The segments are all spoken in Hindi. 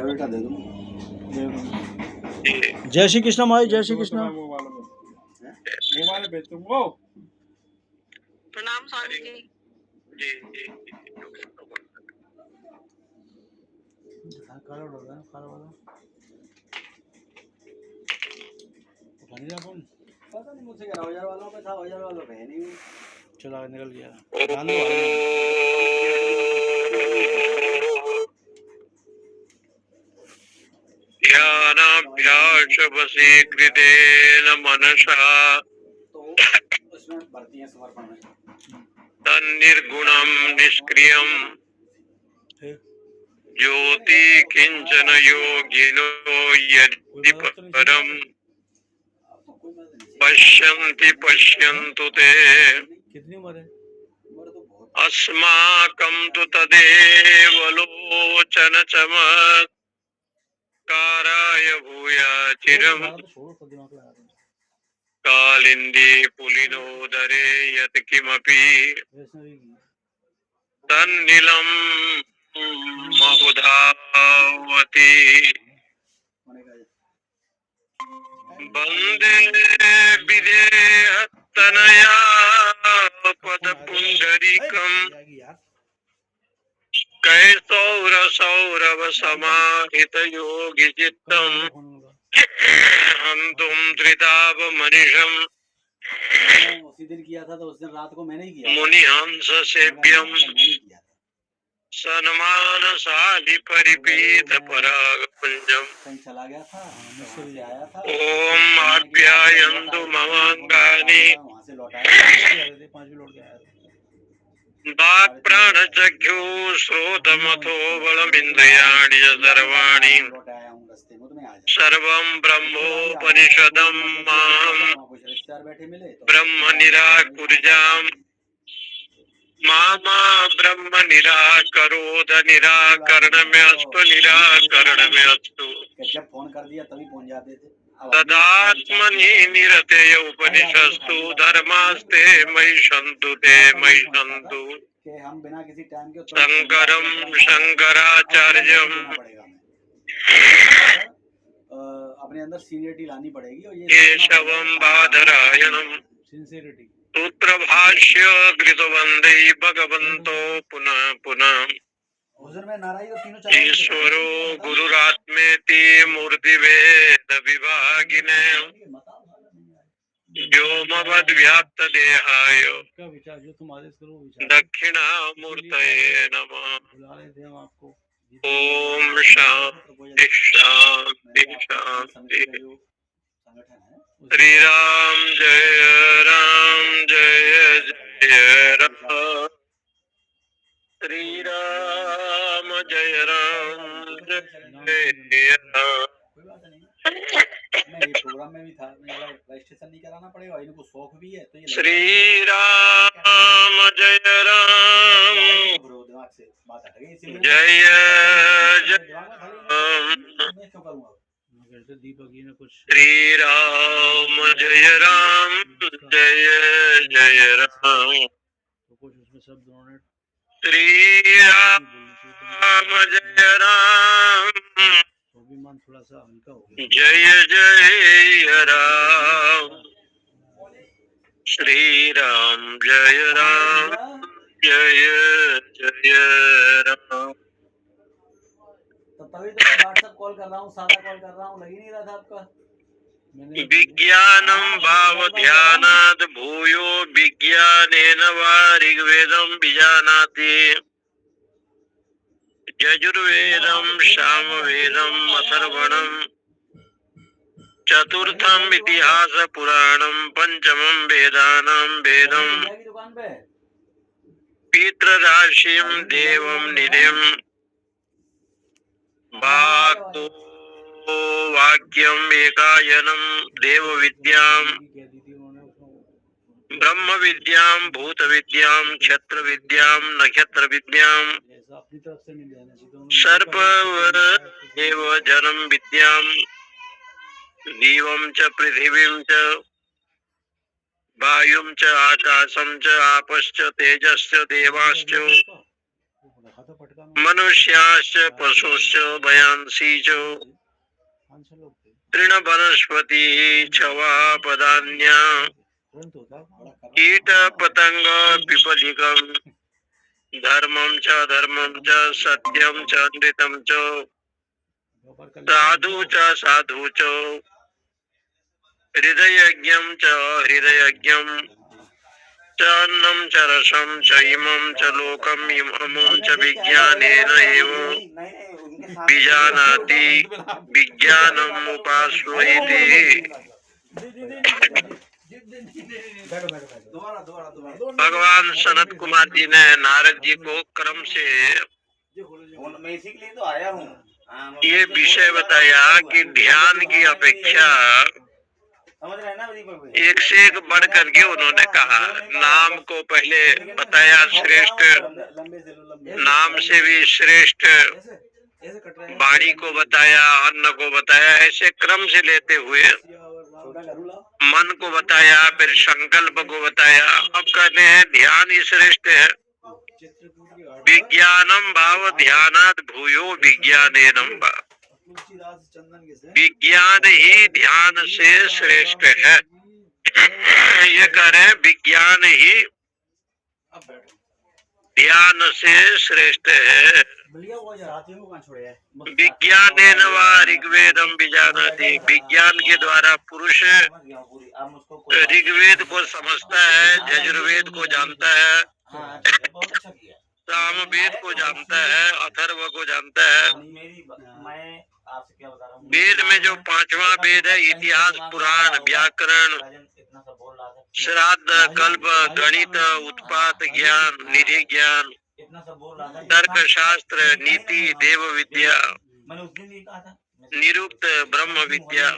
बेटा दे दो। जय श्री कृष्ण भाई, जय श्री कृष्ण। मोबाइल भेज तुमको। प्रणाम स्वामी जी। जी जी पता नहीं मुझसे क्या औजार वालों पे था, औजार वालों पे है नहीं। चला निकल गया। ध्यानाभ्यास वशीकृतेन मनसा तो उसमें भर्ती है समर्पण में। तन्निर्गुणं निष्क्रियं ज्योति किंचन योगिनो यदि परम पश्यन्ति पश्यन्तु ते। कितनी उम्र है? अस्माकं तु तदेव लोचन चमत्काराय भूयाचिरम् कालिंदी पुलिनोदरे यत्किमपि तन्निलं बहुधावति वन्दे विदेहतनया पदपुण्डरीकम् कैसौरसौरव समाहित योगी चित्तम् हन्तुं त्रितापमनिशम् उसी दिन किया था, तो उस दिन रात को मैंने ही किया। मुनिहंस सेव्यम् सन्मानशाली परिपीत परागपुंजम् कहीं चला गया था, मुझसे आया था। ओम आप्यायन्तु ममांगानि वाक् प्राण चक्षु श्रोतमथो बलमिन्द्रियाणि च सर्वाणि सर्वं ब्रह्मोपनिषदं मां ब्रह्म निराकुर्याम् मामा ब्रह्म निराकरोद निराकरणमेऽस्तु निराकरणमेऽस्तु जब फोन कर दिया तभी पहुंच जाते थे। तदात्मनि निरते उपनिषस्तु धर्मास्ते मयि सन्तु ते मयि सन्तु हम बिना किसी टाइम के शंकरं शंकराचार्यं अपने अंदर सीनियरिटी लानी पड़ेगी और ये केशवं बादरायणं सिंसियरिटी सूत्रभाष्य कृतवन्दै भगवन्तो पुनः पुनः ईश्वरो गुरुरात्मेति मूर्तिभेद विभागिने व्योमवद्व्याप्तदेहाय दक्षिणामूर्तये नमः। ओम शांति शांति शांति। श्री राम जय जय राम। श्री राम जय राम। प्रोग्राम में भी था, रजिस्ट्रेशन नहीं कराना पड़ेगा, इनको शौक भी है तो ये श्री राम जय राम जय श्री राम जय राम जय राम। श्री राम जय राम थोड़ा सा हल्का हो गया। जय राम। श्री राम जय राम जय राम। तो तभी तो मैं व्हाट्सएप कॉल कर रहा हूँ, सादा कॉल कर रहा हूँ, लग ही नहीं रहा था आपका। विज्ञानं भावध्यानात् भूयो विज्ञानेन वा ऋग्वेदं विजानाति यजुर्वेदं सामवेदं अथर्वणं चतुर्थम् इतिहास पुराणं पंचमं वेदानां वेदं पितृराशिं देवं निधिं वाक्यम् एकायनं देवविद्यां ब्रह्म विद्यां भूत विद्यां क्षत्र विद्यां नक्षत्र विद्यां सर्प देव जन्म विद्यां दीवं च पृथिवीं च वायुं च आकाशं च आपश्च तेजश्च देवाश्च रखा था पटका में। मनुष्याश्च पशुश्च भयांसी च पाँच छह लोग थे। तृण वनस्पति छवा पदान्या तुरंत होता कीट पतंग पिपलिकम धर्मं च सत्यं च अमृतं च साधु च हृदयज्ञं च अन्नं च रसं च इमं च लोकम् इमं च विज्ञानेन एव विजानाति विज्ञानमुपाश्रयति। भगवान सनत कुमार जी ने नारद जी को क्रम से मैं इसी के लिए तो आया हूँ। ये विषय बताया कि ध्यान की अपेक्षा समझ रहे हैं ना दीपक भाई? एक से एक बढ़ करके उन्होंने कहा। नाम को पहले बताया श्रेष्ठ, लंबे से लो, लंबे नाम से भी श्रेष्ठ, वाणी को बताया, अन्न को बताया, ऐसे क्रम से लेते हुए मन को बताया, फिर संकल्प को बताया। अब कहते हैं ध्यान ही श्रेष्ठ है। विज्ञानम भाव ध्यानात भूयो विज्ञानेनम भाव। विज्ञान ही ध्यान से श्रेष्ठ है। ये कह रहे हैं विज्ञान ही ध्यान से श्रेष्ठ है। विज्ञानेन वा ऋग्वेदम विजानाति। विज्ञान के द्वारा पुरुष ऋग्वेद को समझता है, यजुर्वेद को जानता है, सामवेद को जानता है, अथर्व को जानता है। वेद में जो पांचवा वेद है, इतिहास, पुराण, व्याकरण, श्राद्ध, कल्प, गणित, उत्पात ज्ञान, निधि ज्ञान, तर्क शास्त्र, नीति, देव विद्या, निरुक्त ब्रह्म विद्या,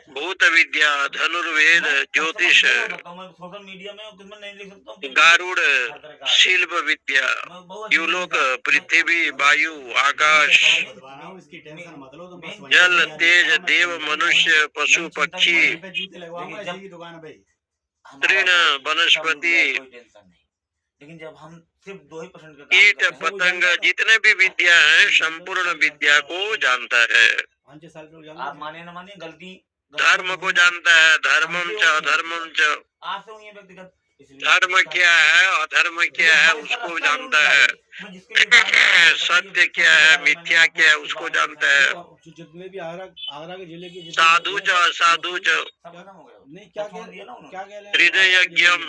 भूत विद्या, धनुर्वेद, ज्योतिष, गारुड़, शिल्प विद्या, युलोक, पृथ्वी, वायु, आकाश, जल, तेज, देव, मनुष्य, पशु, पक्षी, तृण, वनस्पति, लेकिन जब हम सिर्फ 2% का कीट पतंग, जितने भी विद्या है, संपूर्ण विद्या को जानता है। आप माने न माने, गलती धर्म को जानता है, धर्मम च अधर्मम च। आपसे हुई है व्यक्तिगत। धर्म क्या है, अधर्म क्या है, उसको जानता है। सत्य क्या है, मिथ्या क्या है, उसको जानता है। जितने भी आगरा के जिले के साधु च असाधु च हृदय यज्ञम,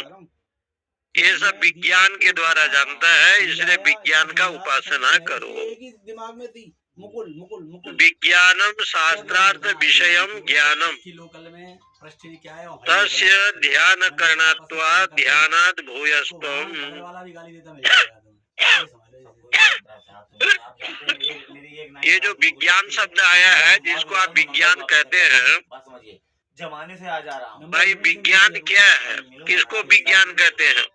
ये सब विज्ञान के द्वारा जानता है। इसलिए विज्ञान का उपासना करो। दिमाग में थी मुकुल मुकुल मुकुल। विज्ञानम शास्त्रार्थ विषयम ज्ञानम तस्य ध्यान करणात्वात् ध्यानात् भूयस्त्वम्। ये जो विज्ञान शब्द आया है, जिसको आप विज्ञान कहते हैं, जमाने से आ जा रहा हूँ भाई विज्ञान क्या है, किसको विज्ञान कहते हैं?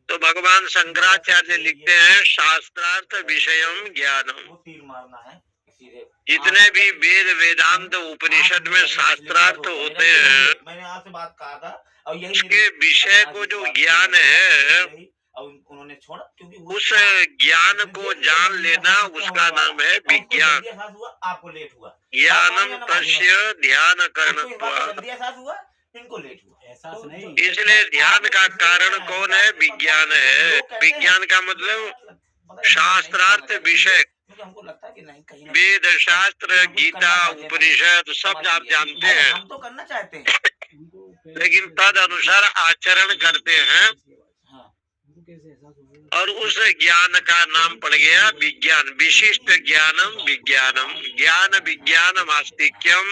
तो भगवान शंकराचार्य लिखते हैं शास्त्रार्थ विषयम ज्ञानम। तीर मारना है जितने भी वेद वेदांत उपनिषद में शास्त्रार्थ होते हैं, मैंने आपसे बात कहा था, और यही उसके विषय को जो ज्ञान है, उन्होंने छोड़ा, क्योंकि उस ज्ञान को जान लेना, उसका नाम है विज्ञान। आपको लेट हुआ, ज्ञानम तस्य ध्यान करणत्वात्। हुआ, इनको लेट हुआ। इसलिए ध्यान का कारण कौन है? विज्ञान है। विज्ञान का मतलब शास्त्रार्थ विषय। हमको लगता है कि नहीं, कहीं वेद शास्त्र, गीता, उपनिषद सब आप जानते हैं, हम तो करना चाहते हैं, लेकिन तद अनुसार आचरण करते हैं, और उस ज्ञान का नाम पड़ गया विज्ञान। विशिष्ट ज्ञानम विज्ञानम, ज्ञान विज्ञान आस्तिक्यम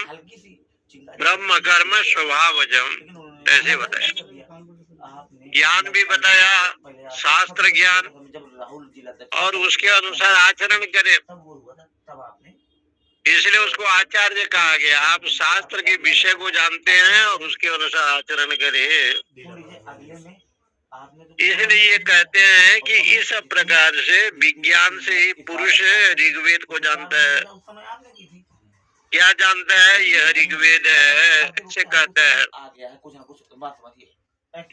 ब्रह्म कर्म स्वभावजम, ऐसे बताया। ज्ञान भी बताया, शास्त्र ज्ञान, और उसके अनुसार आचरण करे, इसलिए उसको आचार्य कहा गया। आप शास्त्र के विषय को जानते हैं और उसके अनुसार आचरण करें। इसलिए ये कहते हैं कि इस प्रकार से विज्ञान से ही पुरुष ऋग्वेद को जानता है। क्या जानता है? यह ऋग्वेद है, इसे कहता है।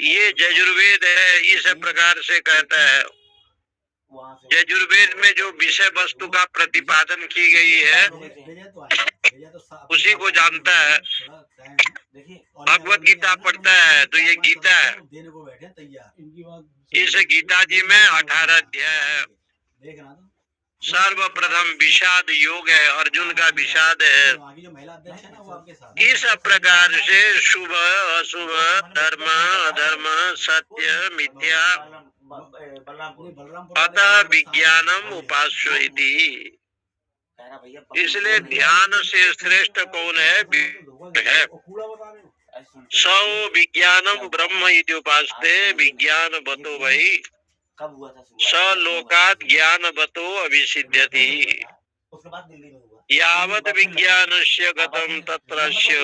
ये यजुर्वेद है, इस प्रकार से कहता है। वहाँ से यजुर्वेद में जो विषय वस्तु का प्रतिपादन की गई है उसी को जानता है। देखिए भगवत गीता पढ़ता है तो ये गीता है। देने को बैठे तैयार। इनकी बात इस गीता जी में 18 अध्याय है। देखना तो सर्वप्रथम विषाद योग है, अर्जुन का विषाद है। आगे जो महिला अध्यक्ष है ना वो आपके साथ इस प्रकार से शुभ अशुभ, धर्म अधर्म, सत्य मिथ्या, अतः विज्ञानम उपास्य इति। इसलिए ध्यान से श्रेष्ठ कौन है? कूड़ा बता रहे हो। सौ विज्ञानम ब्रह्म इति उपासते विज्ञान बतो वही कब हुआ था? स लोकात ज्ञान बतो अभिसिद्ध्यति। उसके बाद दिल्ली में हुआ। यावत विज्ञानस्य गतम तत्रस्य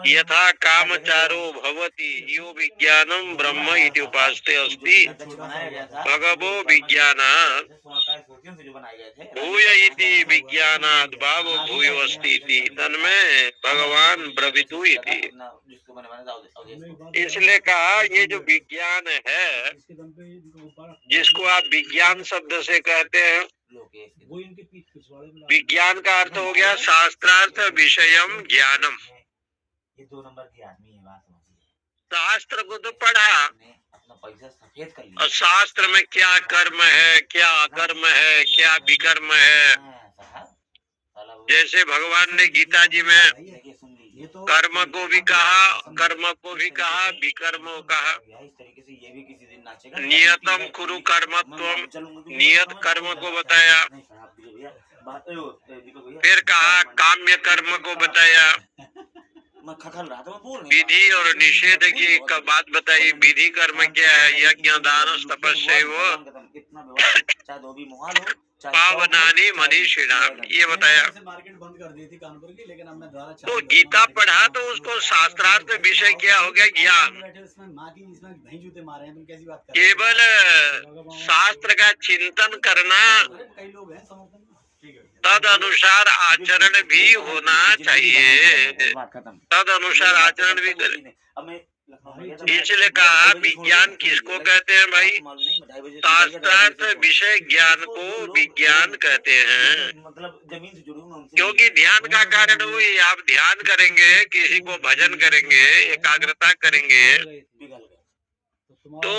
यथा कामचारो भवति यो विज्ञानम ब्रह्म इति उपासते अस्ति भगवो विज्ञानात् भूय इति विज्ञानात् भावो भूयो अस्ति इति तन्मे भगवान ब्रवीतु इति। इसलिए कहा ये जो विज्ञान है इसके दम पे इनको ऊपर जिसको आप विज्ञान शब्द से कहते हैं, वो इनके पीठ पिछवाड़े में विज्ञान का अर्थ हो गया शास्त्रार्थ विषयम ज्ञानम। ये 2 नंबर की आदमी है, बात समझिए। शास्त्र को तो पढ़ा ने अपना पैसा सफेद कर और लिया। शास्त्र में क्या कर्म है, क्या अकर्म है, क्या विकर्म है। जैसे भगवान ने गीता जी में कर्म को भी कहा, कर्म को भी कहा, विकर्म को कहा। इस तरीके से ये भी किसी दिन नाचेगा। नियतम कुरु कर्मत्वम, नियत कर्म को बताया। फिर कहा काम्य कर्म को बताया। मैं खखल रहा था, मैं बोल नहीं विधि और निषेध की एक बात बताई। विधि कर्म क्या है? यज्ञ दान तपस्या वो इतना व्यवस्था, चाहे धोबी मुहाल हो, पावनानी मनीषिणाम, ये बताया। मार्केट बंद कर दी थी कानपुर की, लेकिन अब मैं द्वारा तो गीता पढ़ा तो उसको शास्त्रार्थ विषय क्या हो गया? ज्ञान। नहीं जूते मारे हैं, तुम कैसी बात कर केवल शास्त्र का चिंतन करना, कई लोग हैं समर्थन में। ठीक है, तद अनुसार आचरण भी होना चाहिए। तद अनुसार आचरण भी करे। इसलिए कहा विज्ञान किसको कहते हैं भाई? शास्त्रार्थ विषय ज्ञान को विज्ञान कहते हैं। मतलब जमीन से जुड़े हुए उनसे। क्योंकि ध्यान का कारण वही, आप ध्यान करेंगे, किसी को भजन करेंगे, एकाग्रता करेंगे, तो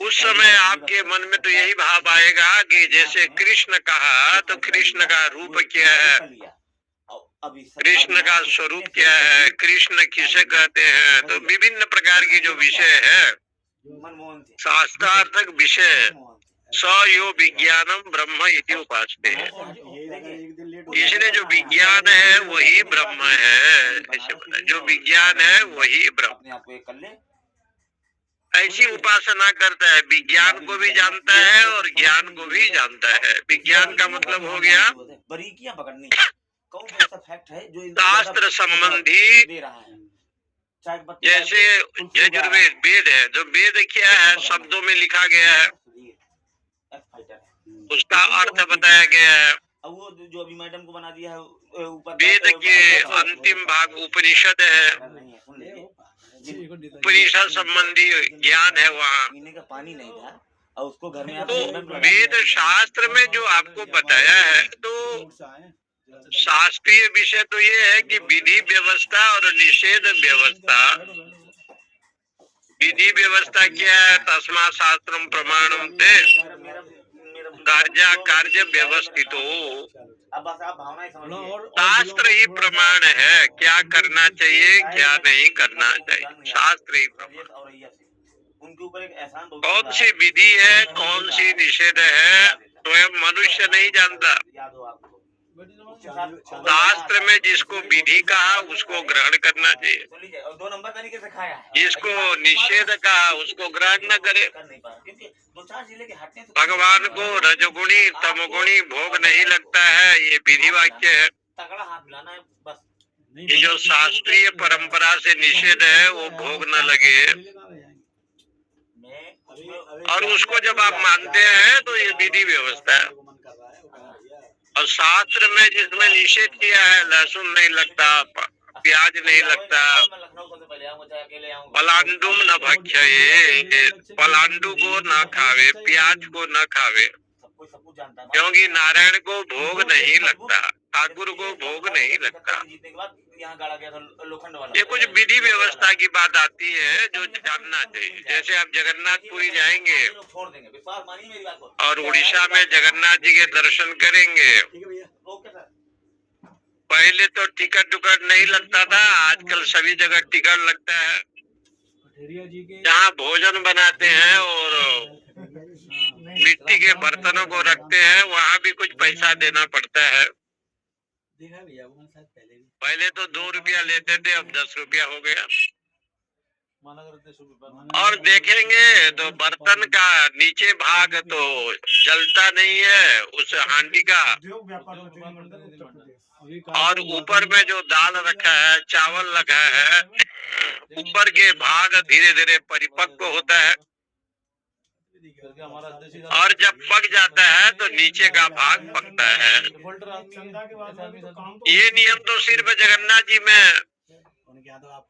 उस समय आपके मन में तो यही भाव आएगा कि जैसे कृष्ण कहा तो कृष्ण का रूप क्या है, कृष्ण का स्वरूप क्या है, कृष्ण किसे कहते हैं। तो विभिन्न प्रकार की जो विषय है शास्त्रार्थक विषय, स यो विज्ञानम ब्रह्म इति उपासते। इसलिए जो विज्ञान है वही ब्रह्म है। ऐसे बोला, जो विज्ञान है वही ब्रह्म। ऐसी उपासना करता है, विज्ञान को भी जानता है और ज्ञान को भी जानता है। विज्ञान का मतलब हो गया बारीकियां पकड़नी, कौन सा ऐसा फैक्ट है जो शास्त्र संबंधी। दे रहा है। जैसे यजुर्वेद वेद है, जो वेद क्या है शब्दों में लिखा गया है, उसका अर्थ बताया गया है। अब वो जो अभी मैडम को बना दिया है ऊपर, वेद के अंतिम भाग उपनिषद है, उपनिषद संबंधी ज्ञान है वहाँ। पीने का पानी नहीं था और उसको घर में तो वेद शास्त्र में जो आपको बताया है, तो शास्त्रीय विषय तो ये है कि विधि व्यवस्था और निषेध व्यवस्था। विधि व्यवस्था क्या है? तस्मा शास्त्रम प्रमाणम ते कार्य व्यवस्थित हो। शास्त्र ही प्रमाण है, क्या करना चाहिए क्या नहीं करना चाहिए, शास्त्र ही प्रमाण। उनके ऊपर एक एहसान कौन सी विधि है, कौन सी निषेध है, स्वयं मनुष्य नहीं जानता। शास्त्र में जिसको विधि कहा उसको ग्रहण करना चाहिए, और 2 नंबर तरीके से खाया है। जिसको निषेध कहा उसको ग्रहण न करे। क्योंकि 2-4 जिले के हटने से भगवान को रजगुणी तमगुणी भोग नहीं लगता है, ये विधि वाक्य है। तगड़ा हाथ मिलाना है बस। ये जो शास्त्रीय परंपरा से निषेध है वो भोग न लगे, और उसको जब आप मानते हैं तो ये विधि व्यवस्था है। और शास्त्र में जिसमें निषेध किया है, लहसुन नहीं लगता, प्याज नहीं लगता। पलांडुम न भक्षये, पलांडु को न खावे, प्याज को न खावे, क्योंकि नारायण को भोग नहीं लगता, ठाकुर को भोग नहीं लगता। ये कुछ विधि व्यवस्था की बात आती है जो जानना चाहिए। जैसे आप जगन्नाथपुरी जाएंगे और उड़ीसा में जगन्नाथ जी के दर्शन करेंगे, पहले तो टिकट टुकट नहीं लगता था, आजकल सभी जगह टिकट लगता है। जहाँ भोजन बनाते हैं और मिट्टी के बर्तनों को रखते हैं, वहाँ भी कुछ पैसा देना पड़ता है। पहले तो 2 रुपया लेते थे, अब 10 रुपया हो गया। और देखेंगे तो बर्तन का नीचे भाग तो जलता नहीं है उस हांडी का, और ऊपर में जो दाल रखा है, चावल रखा है, ऊपर के भाग धीरे धीरे परिपक्व होता है, और जब पक जाता है तो नीचे का भाग पकता है। ये नियम तो सिर्फ जगन्नाथ जी में।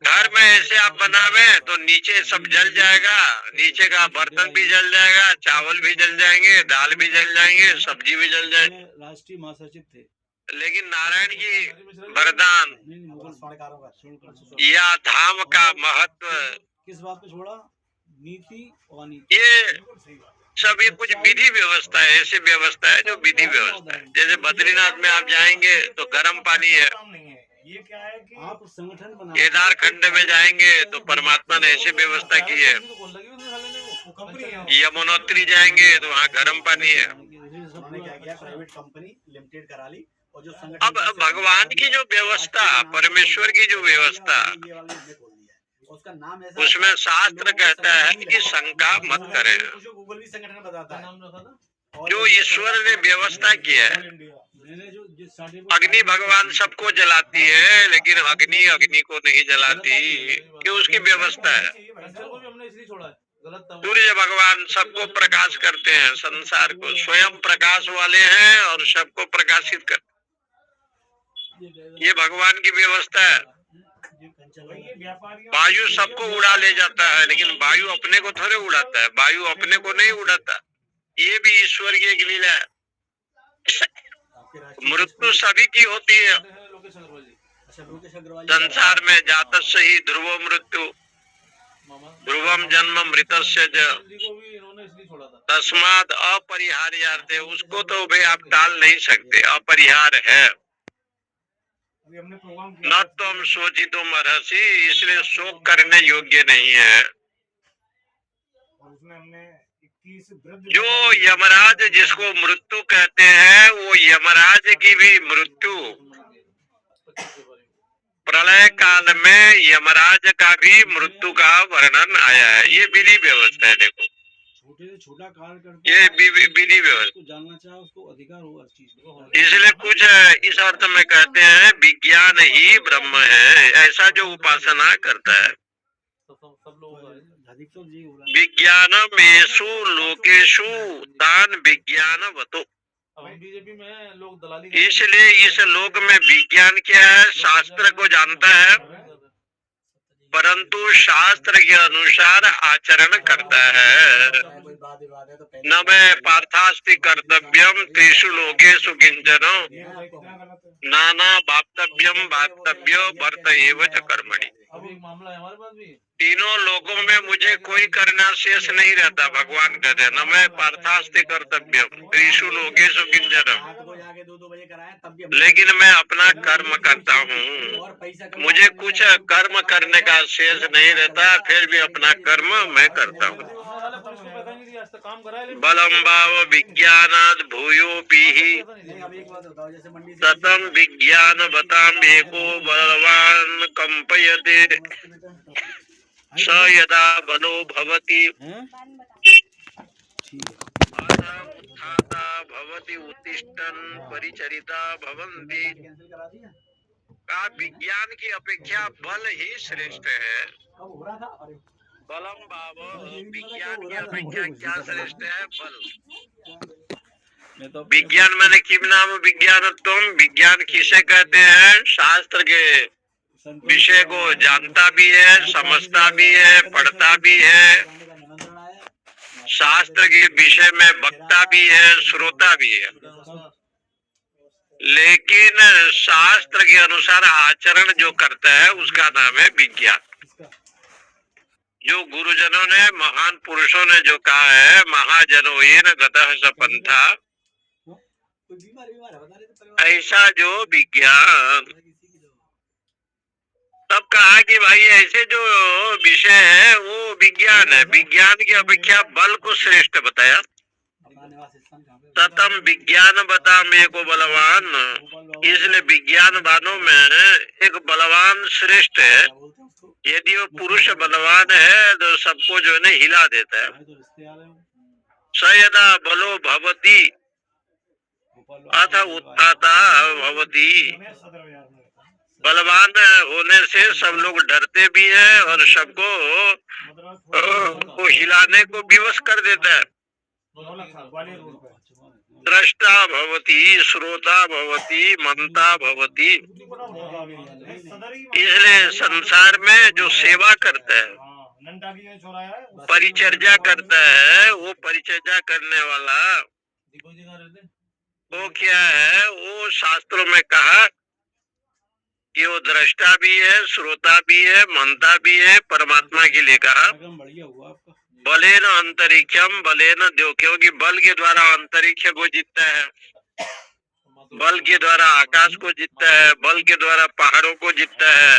घर में ऐसे आप बनावे तो नीचे सब जल जाएगा, नीचे का बर्तन भी जल जाएगा, चावल भी जल जाएंगे, दाल भी जल जाएंगे, सब्जी भी जल जाएगी। राष्ट्रीय महासचिव थे। लेकिन नारायण की वरदान या धाम का महत्व, किस बात पे छोड़ा? नीति और अनीति। ये सब ये कुछ विधि व्यवस्था है, ऐसी व्यवस्था है जो विधि व्यवस्था है। जैसे बद्रीनाथ में आप जाएंगे तो गर्म पानी है, ये क्या है कि आप संगठन बना, केदार खंड में जाएंगे तो परमात्मा ने ऐसी व्यवस्था की है। यमुनोत्री जाएंगे तो वहाँ गर्म पानी है। प्राइवेट कंपनी लिमिटेड करा ली, और जो अब भगवान की जो व्यवस्था, परमेश्वर की जो व्यवस्था, उसका नाम उसमें शास्त्र कहता है कि शंका मत करें। गूगल भी संगठन बताता है जो ईश्वर ने व्यवस्था की है, अग्नि भगवान सबको जलाती है, लेकिन अग्नि अग्नि को नहीं जलाती, ये उसकी व्यवस्था है। सूर्य भगवान सबको प्रकाश करते हैं, संसार को स्वयं प्रकाश वाले हैं और सबको प्रकाशित करते, ये भगवान की व्यवस्था है। वायु सबको उड़ा ले जाता है, लेकिन वायु अपने को थोड़े उड़ाता है, वायु अपने को नहीं उड़ाता, ये भी ईश्वर की एक लीला है। मृत्यु सभी की होती है संसार में, जातस्य ही ध्रुवो मृत्यु, ध्रुवम जन्म मृतस्य च, तस्मात् अपरिहार्यार्थे, उसको तो भाई आप टाल नहीं सकते, अपरिहार्य है। न तुम शोचितुम अर्हसि, इसलिए शोक करने योग्य नहीं है। जो यमराज जिसको मृत्यु कहते हैं, वो यमराज की भी मृत्यु प्रलय काल में यमराज का भी मृत्यु का वर्णन आया है। ये विधि व्यवस्था है। देखो छोटे से छोटा कार्य करते, ये विधि व्यवस्था जानना चाहे उसको अधिकार हो हर चीज में। इसलिए कुछ इस अर्थ में कहते हैं विज्ञान ही ब्रह्म है, ऐसा जो उपासना करता है। विज्ञानमेषु लोकेषु तान विज्ञानवतो, बीजेपी में लोग दलाली, इसलिए इस लोक में विज्ञान क्या है, शास्त्र को जानता है, परंतु शास्त्र के अनुसार आचरण करता है। न मैं पार्थास्ति कर्तव्यम त्रिषु लोकेषु किंचन नाना वाप्तव्यम वाप्तव्यो वर्त एव च कर्मणि। मामला है हमारे पास भी, तीनों लोगों में मुझे कोई करना शेष नहीं रहता। भगवान कहते न मैं पार्थास्ति कर्तव्यम त्रिषु लोकेषु किंचन, लेकिन मैं अपना कर्म करता हूँ, मुझे कुछ कर्म करने का शेष नहीं रहता, फिर भी अपना कर्म मैं करता हूँ। बलम भाव विज्ञानाद भूयोपि सतम विज्ञान बताम एको बलवान कंपयते स यदा बलो भवति उत्थाता भवति उत्तिष्ठन् परिचरिता भवन्ति। का विज्ञान की अपेक्षा बल ही श्रेष्ठ है। बलम भाव, विज्ञान की अपेक्षा क्या श्रेष्ठ है? बल। विज्ञान मैंने किम नाम विज्ञान, तुम विज्ञान किसे कहते हैं? शास्त्र के विषय को जानता भी है, समझता भी है, पढ़ता भी है, शास्त्र के विषय में वक्ता भी है, श्रोता भी है, लेकिन शास्त्र के अनुसार आचरण जो करता है उसका नाम है विज्ञान। जो गुरुजनों ने, महान पुरुषों ने जो कहा है, महाजनों येन गतः स पंथा, ऐसा जो विज्ञान, तब कहा कि भाई ऐसे जो विषय है वो विज्ञान है। विज्ञान की अपेक्षा बल को श्रेष्ठ बताया। ततम विज्ञान बता में को बलवान, इसलिए विज्ञानवानों में एक बलवान श्रेष्ठ है। यदि वो पुरुष बलवान है तो सबको जो है ना हिला देता है। सयदा बलो भवती अथ उत्थाता भवती, बलवान होने से सब लोग डरते भी हैं और सबको को हिलाने को विवश कर देता है। दृष्टा भवती, श्रोता भवती, मनता भवती। इसलिए संसार में जो सेवा करता है, परिचर्या करता है, वो परिचर्या करने वाला वो क्या है, वो शास्त्रों में कहा कि वो दृष्टा भी है, श्रोता भी है, मनता भी है। परमात्मा के लिए कहा बलेन अंतरिक्षम बलेन देव, क्योंकि बल के द्वारा अंतरिक्ष को जीतता है, बल के द्वारा आकाश को जीतता है, बल के द्वारा पहाड़ों को जीतता है।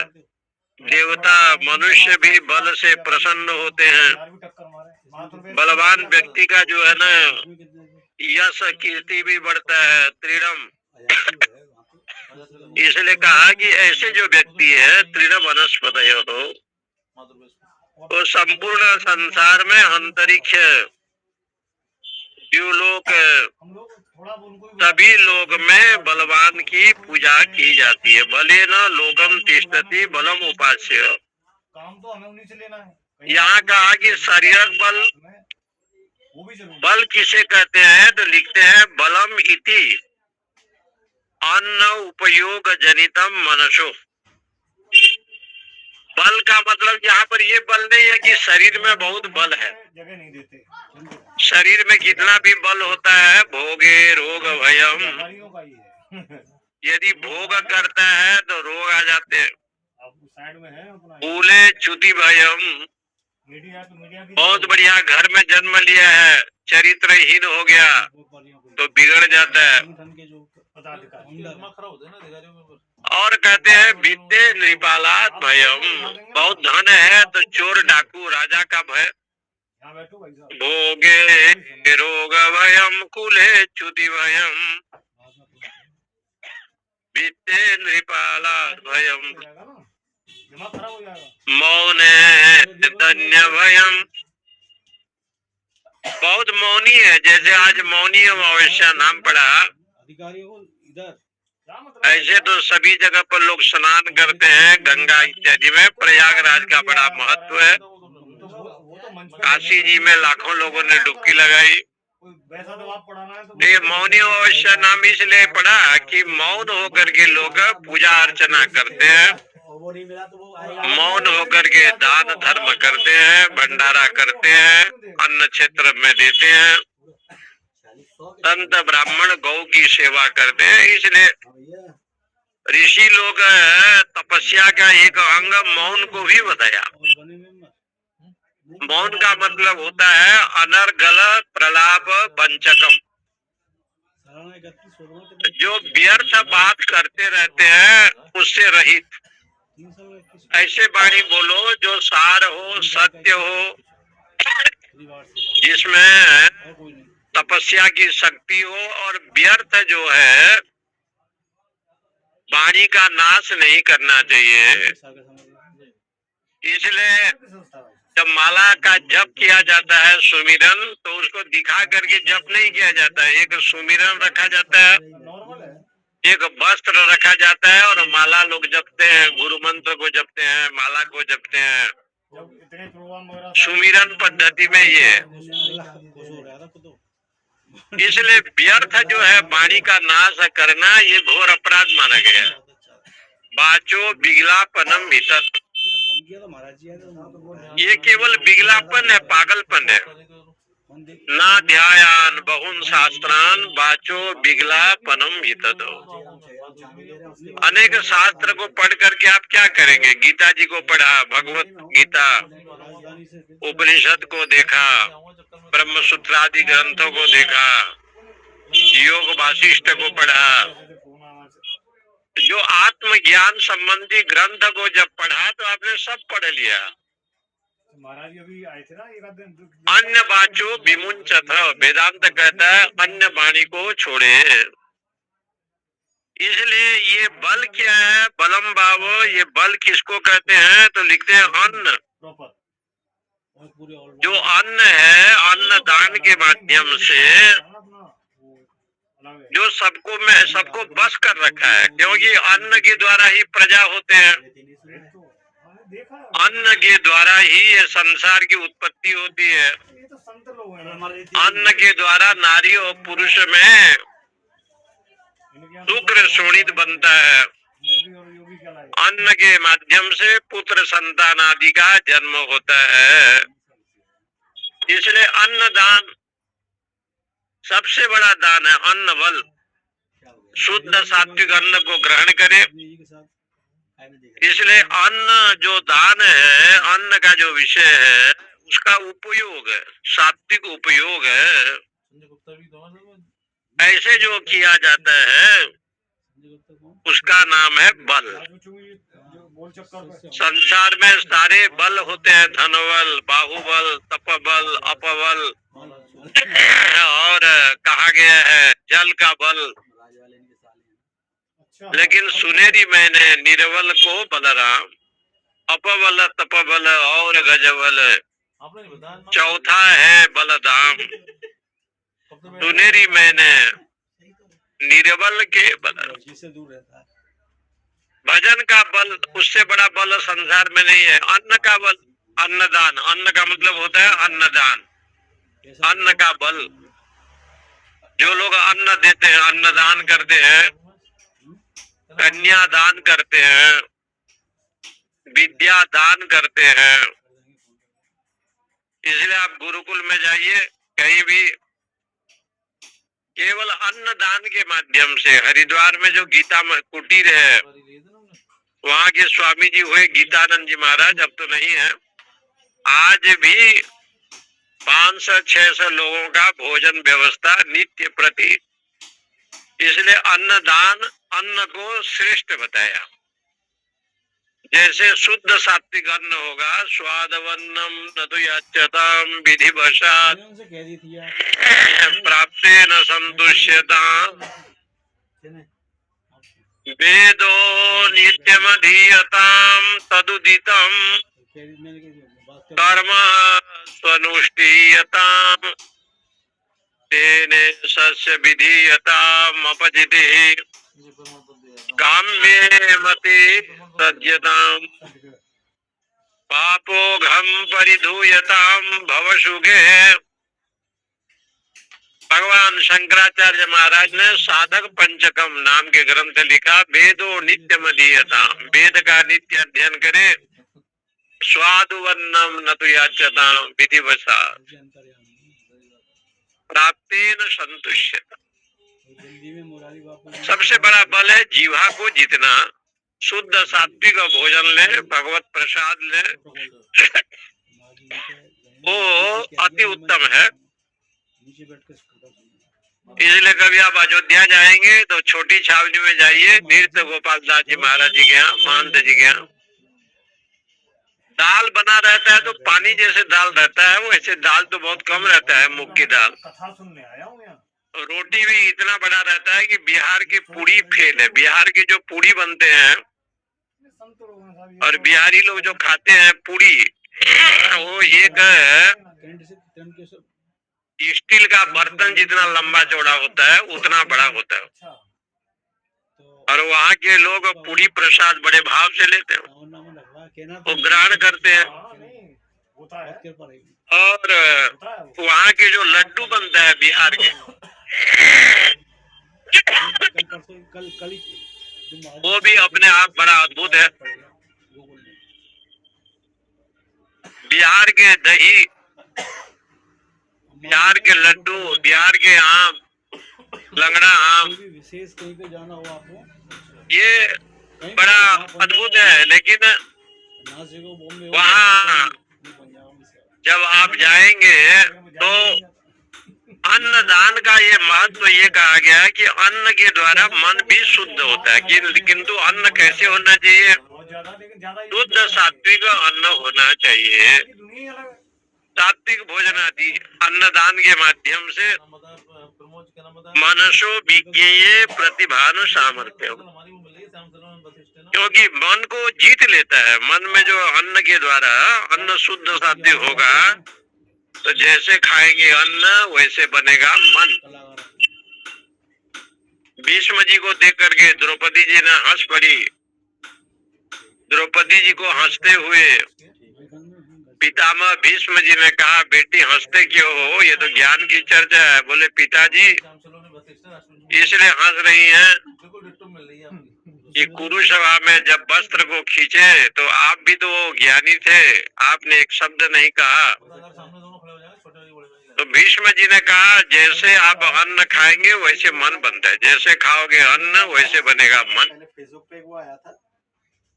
देवता मनुष्य भी बल से प्रसन्न होते हैं। बलवान व्यक्ति का जो है ना यश कीर्ति भी बढ़ता है, त्रिणम। इसलिए कहा कि ऐसे जो व्यक्ति है तृण वनस्पतय हो, तो संपूर्ण संसार में अंतरिक्ष द्युलोक सभी लोग में बलवान की पूजा की जाती है। बले न लोकम तिष्ठति बलम उपास्य। यहाँ कहा कि शारीरिक बल, बल किसे कहते हैं तो लिखते हैं बलम इति अन्न उपयोग जनितम मनसो। बल का मतलब यहाँ पर ये बल नहीं है कि शरीर में बहुत बल है। शरीर में कितना भी बल होता है, भोगे रोग भयम, यदि भोग करता है तो रोग आ जाते हैं। भूले च्युति भयम, बहुत बढ़िया घर में जन्म लिया है, चरित्रहीन हो गया तो बिगड़ जाता है। और कहते हैं विद्ये नृपालात भयम, बहुत धन है तो चोर डाकू राजा का भय। भोगे रोग भयम कुले च्युति भयम, विद्ये नृपालात भयम, मौने धन्य भयम। बहुत मौनी है, जैसे आज मौनी अमावस्या नाम पड़ा, ऐसे तो सभी जगह पर लोग स्नान करते हैं गंगा इत्यादि में। प्रयागराज का बड़ा महत्व है। काशी जी में लाखों लोगों ने डुबकी लगाई। ये मौनी अमावस्या नाम इसलिए पड़ा कि मौन होकर के लोग पूजा अर्चना करते हैं, मौन होकर के दान धर्म करते हैं, भंडारा करते हैं, अन्न क्षेत्र में देते हैं, संत ब्राह्मण गौ की सेवा करते हैं। इसलिए ऋषि लोग तपस्या का एक अंग मौन को भी बताया। मौन का मतलब होता है अनर्गल प्रलाप वंचकम, जो व्यर्थ बात करते रहते हैं उससे रहित। ऐसे वाणी बोलो जो सार हो, सत्य हो, जिसमें तपस्या की शक्ति हो, और व्यर्थ जो है वाणी का नाश नहीं करना चाहिए। इसलिए जब माला का जप किया जाता है सुमिरन, तो उसको दिखा करके जप नहीं किया जाता है। एक सुमिरन रखा जाता है, एक वस्त्र रखा जाता है और माला लोग जपते हैं, गुरु मंत्र को जपते हैं, माला को जपते हैं। सुमिरन पद्धति में ये, इसलिए व्यर्थ जो है वाणी का नाश करना ये घोर अपराध माना गया। वाचो विगलापनम हितत। फोन किया तो महाराज जी आए थे। ये केवल विगलापन है, पागलपन है। ना ध्यायान बहुन शास्त्रान वाचो विगलापनम हितत। अनेक शास्त्र को पढ़ करके आप क्या करेंगे? गीता जी को पढ़ा, भगवत गीता, उपनिषद को देखा, ब्रह्म सूत्र आदि ग्रंथों को देखा, योग वासिष्ठ को पढ़ा। जो आत्मज्ञान संबंधी ग्रंथ को जब पढ़ा तो आपने सब पढ़ लिया। महाराज अभी आए थे ना एक आध दिन। अन्य वाचो विमुंचथ, वेदांत कहता है अन्य वाणी को छोड़े। इसलिए ये बल क्या है? बलम भावो, ये बल किसको कहते हैं? तो लिखते हैं अन्न। जो अन्न है, अन्न दान के माध्यम से जो सबको बस कर रखा है, क्योंकि अन्न के द्वारा ही प्रजा होते हैं, अन्न के द्वारा ही ये संसार की उत्पत्ति होती है, अन्न के द्वारा नारी और पुरुष में शुक्र शोणित बनता है, अन्न के माध्यम से पुत्र संतान आदि का जन्म होता है। इसलिए अन्न दान सबसे बड़ा दान है। अन्न बल, शुद्ध सात्विक अन्न को ग्रहण करें। इसलिए अन्न जो दान है, अन्न का जो विषय है, उसका उपयोग है, सात्विक उपयोग है। ऐसे जो किया जाता है उसका नाम है बल। संसार में सारे बल होते हैं, धनबल, बाहुबल, तपबल, अपबल, और कहा गया है जल का बल। लेकिन सुनेरी मैंने निर्बल को बलराम, अपबल, तपबल और गजबल, चौथा है बलधाम। सुनेरी मैंने निर्बल के बल, भजन का बल, उससे बड़ा बल संसार में नहीं है। अन्न का बल, अन्नदान, अन्न का मतलब होता है अन्नदान, अन्न का बल। जो लोग अन्न देते हैं, अन्नदान करते हैं, कन्यादान करते हैं, विद्या दान करते हैं। इसलिए आप गुरुकुल में जाइए, कहीं भी केवल अन्न दान के माध्यम से। हरिद्वार में जो गीता कुटीर है, वहाँ के स्वामी जी हुए गीतानंद जी महाराज, अब तो नहीं है। आज भी 500-600 लोगों का भोजन व्यवस्था नित्य प्रति। इसलिए अन्नदान, अन्न को श्रेष्ठ बताया। जैसे शुद्ध सात्विक अन्न होगा, स्वादवन्नम नतु याच्यताम विधिवशात् प्राप्तेन संतुष्यताम् वेदो नित्यमधीयताम् तदुदितम् कर्म स्वनुष्ठीयताम् तेने सस्य विधीयताम् अपजितिः काम्ये मते सज्जताम् पापोघम परिधूयताम् भवसुखे। भगवान शंकराचार्य महाराज ने साधक पंचकम नाम के ग्रंथ लिखा। वेदो नित्यमधीयताम्, वेद का नित्य अध्ययन करे। स्वादुवन्नम नतु याच्यताम् विधिवशात् प्राप्तेन संतुष्यताम्। सबसे बड़ा बल है जीवा को जितना शुद्ध सात्विक भोजन ले, भगवत प्रसाद ले, वो अति उत्तम है। इसलिए कभी आप अयोध्या जाएंगे तो छोटी छावनी में जाइए, नृत्य गोपाल दास जी महाराज जी के यहाँ, महंत जी के यहाँ। दाल बना रहता है तो पानी जैसे दाल रहता है, वैसे दाल तो बहुत कम रहता है, मूंग की दाल। कथा सुनने आया हूँ यहाँ। रोटी भी इतना बड़ा रहता है कि बिहार की पूरी फेल है। बिहार की जो पूरी बनते हैं और बिहारी लोग जो खाते हैं पूरी, वो एक स्टील का बर्तन जितना लंबा चौड़ा होता है, उतना बड़ा होता है। और वहाँ के लोग पूरी प्रसाद बड़े भाव से लेते हैं, वो ग्रहण करते हैं। और वहाँ के जो लड्डू बनता है बिहार के, वो भी अपने आप बड़ा अद्भुत है। बिहार के दही, बिहार के लड्डू, बिहार के आम, लंगड़ा आम, विशेष कहीं पे जाना हो आपको, ये बड़ा अद्भुत है। लेकिन वहाँ जब आप जाएंगे तो अन्नदान का ये महत्व ये कहा गया है कि अन्न के द्वारा मन भी शुद्ध होता है। किंतु अन्न कैसे होना चाहिए? शुद्ध सात्विक अन्न होना चाहिए। सात्विक भोजन आदि अन्नदान के माध्यम से मनसो विज्ञेय प्रतिभानु सामर्थ्य, क्योंकि मन को जीत लेता है। मन में जो अन्न के द्वारा अन्न शुद्ध सात्विक होगा तो जैसे खाएंगे अन्न वैसे बनेगा मन। भीष्म जी को देख करके द्रौपदी जी ने हंस पड़ी। द्रौपदी जी को हंसते हुए पितामह भीष्म जी ने कहा, बेटी हंसते क्यों हो? ये तो ज्ञान की चर्चा है। बोले पिताजी इसलिए हंस रही हैं कि कुरुसभा में जब वस्त्र को खींचे तो आप भी तो ज्ञानी थे, आपने एक शब्द नहीं कहा। तो भीष्म जी ने कहा, जैसे आप अन्न खाएंगे वैसे मन बनता है, जैसे खाओगे अन्न वैसे बनेगा मन। फेसबुक पे वो आया था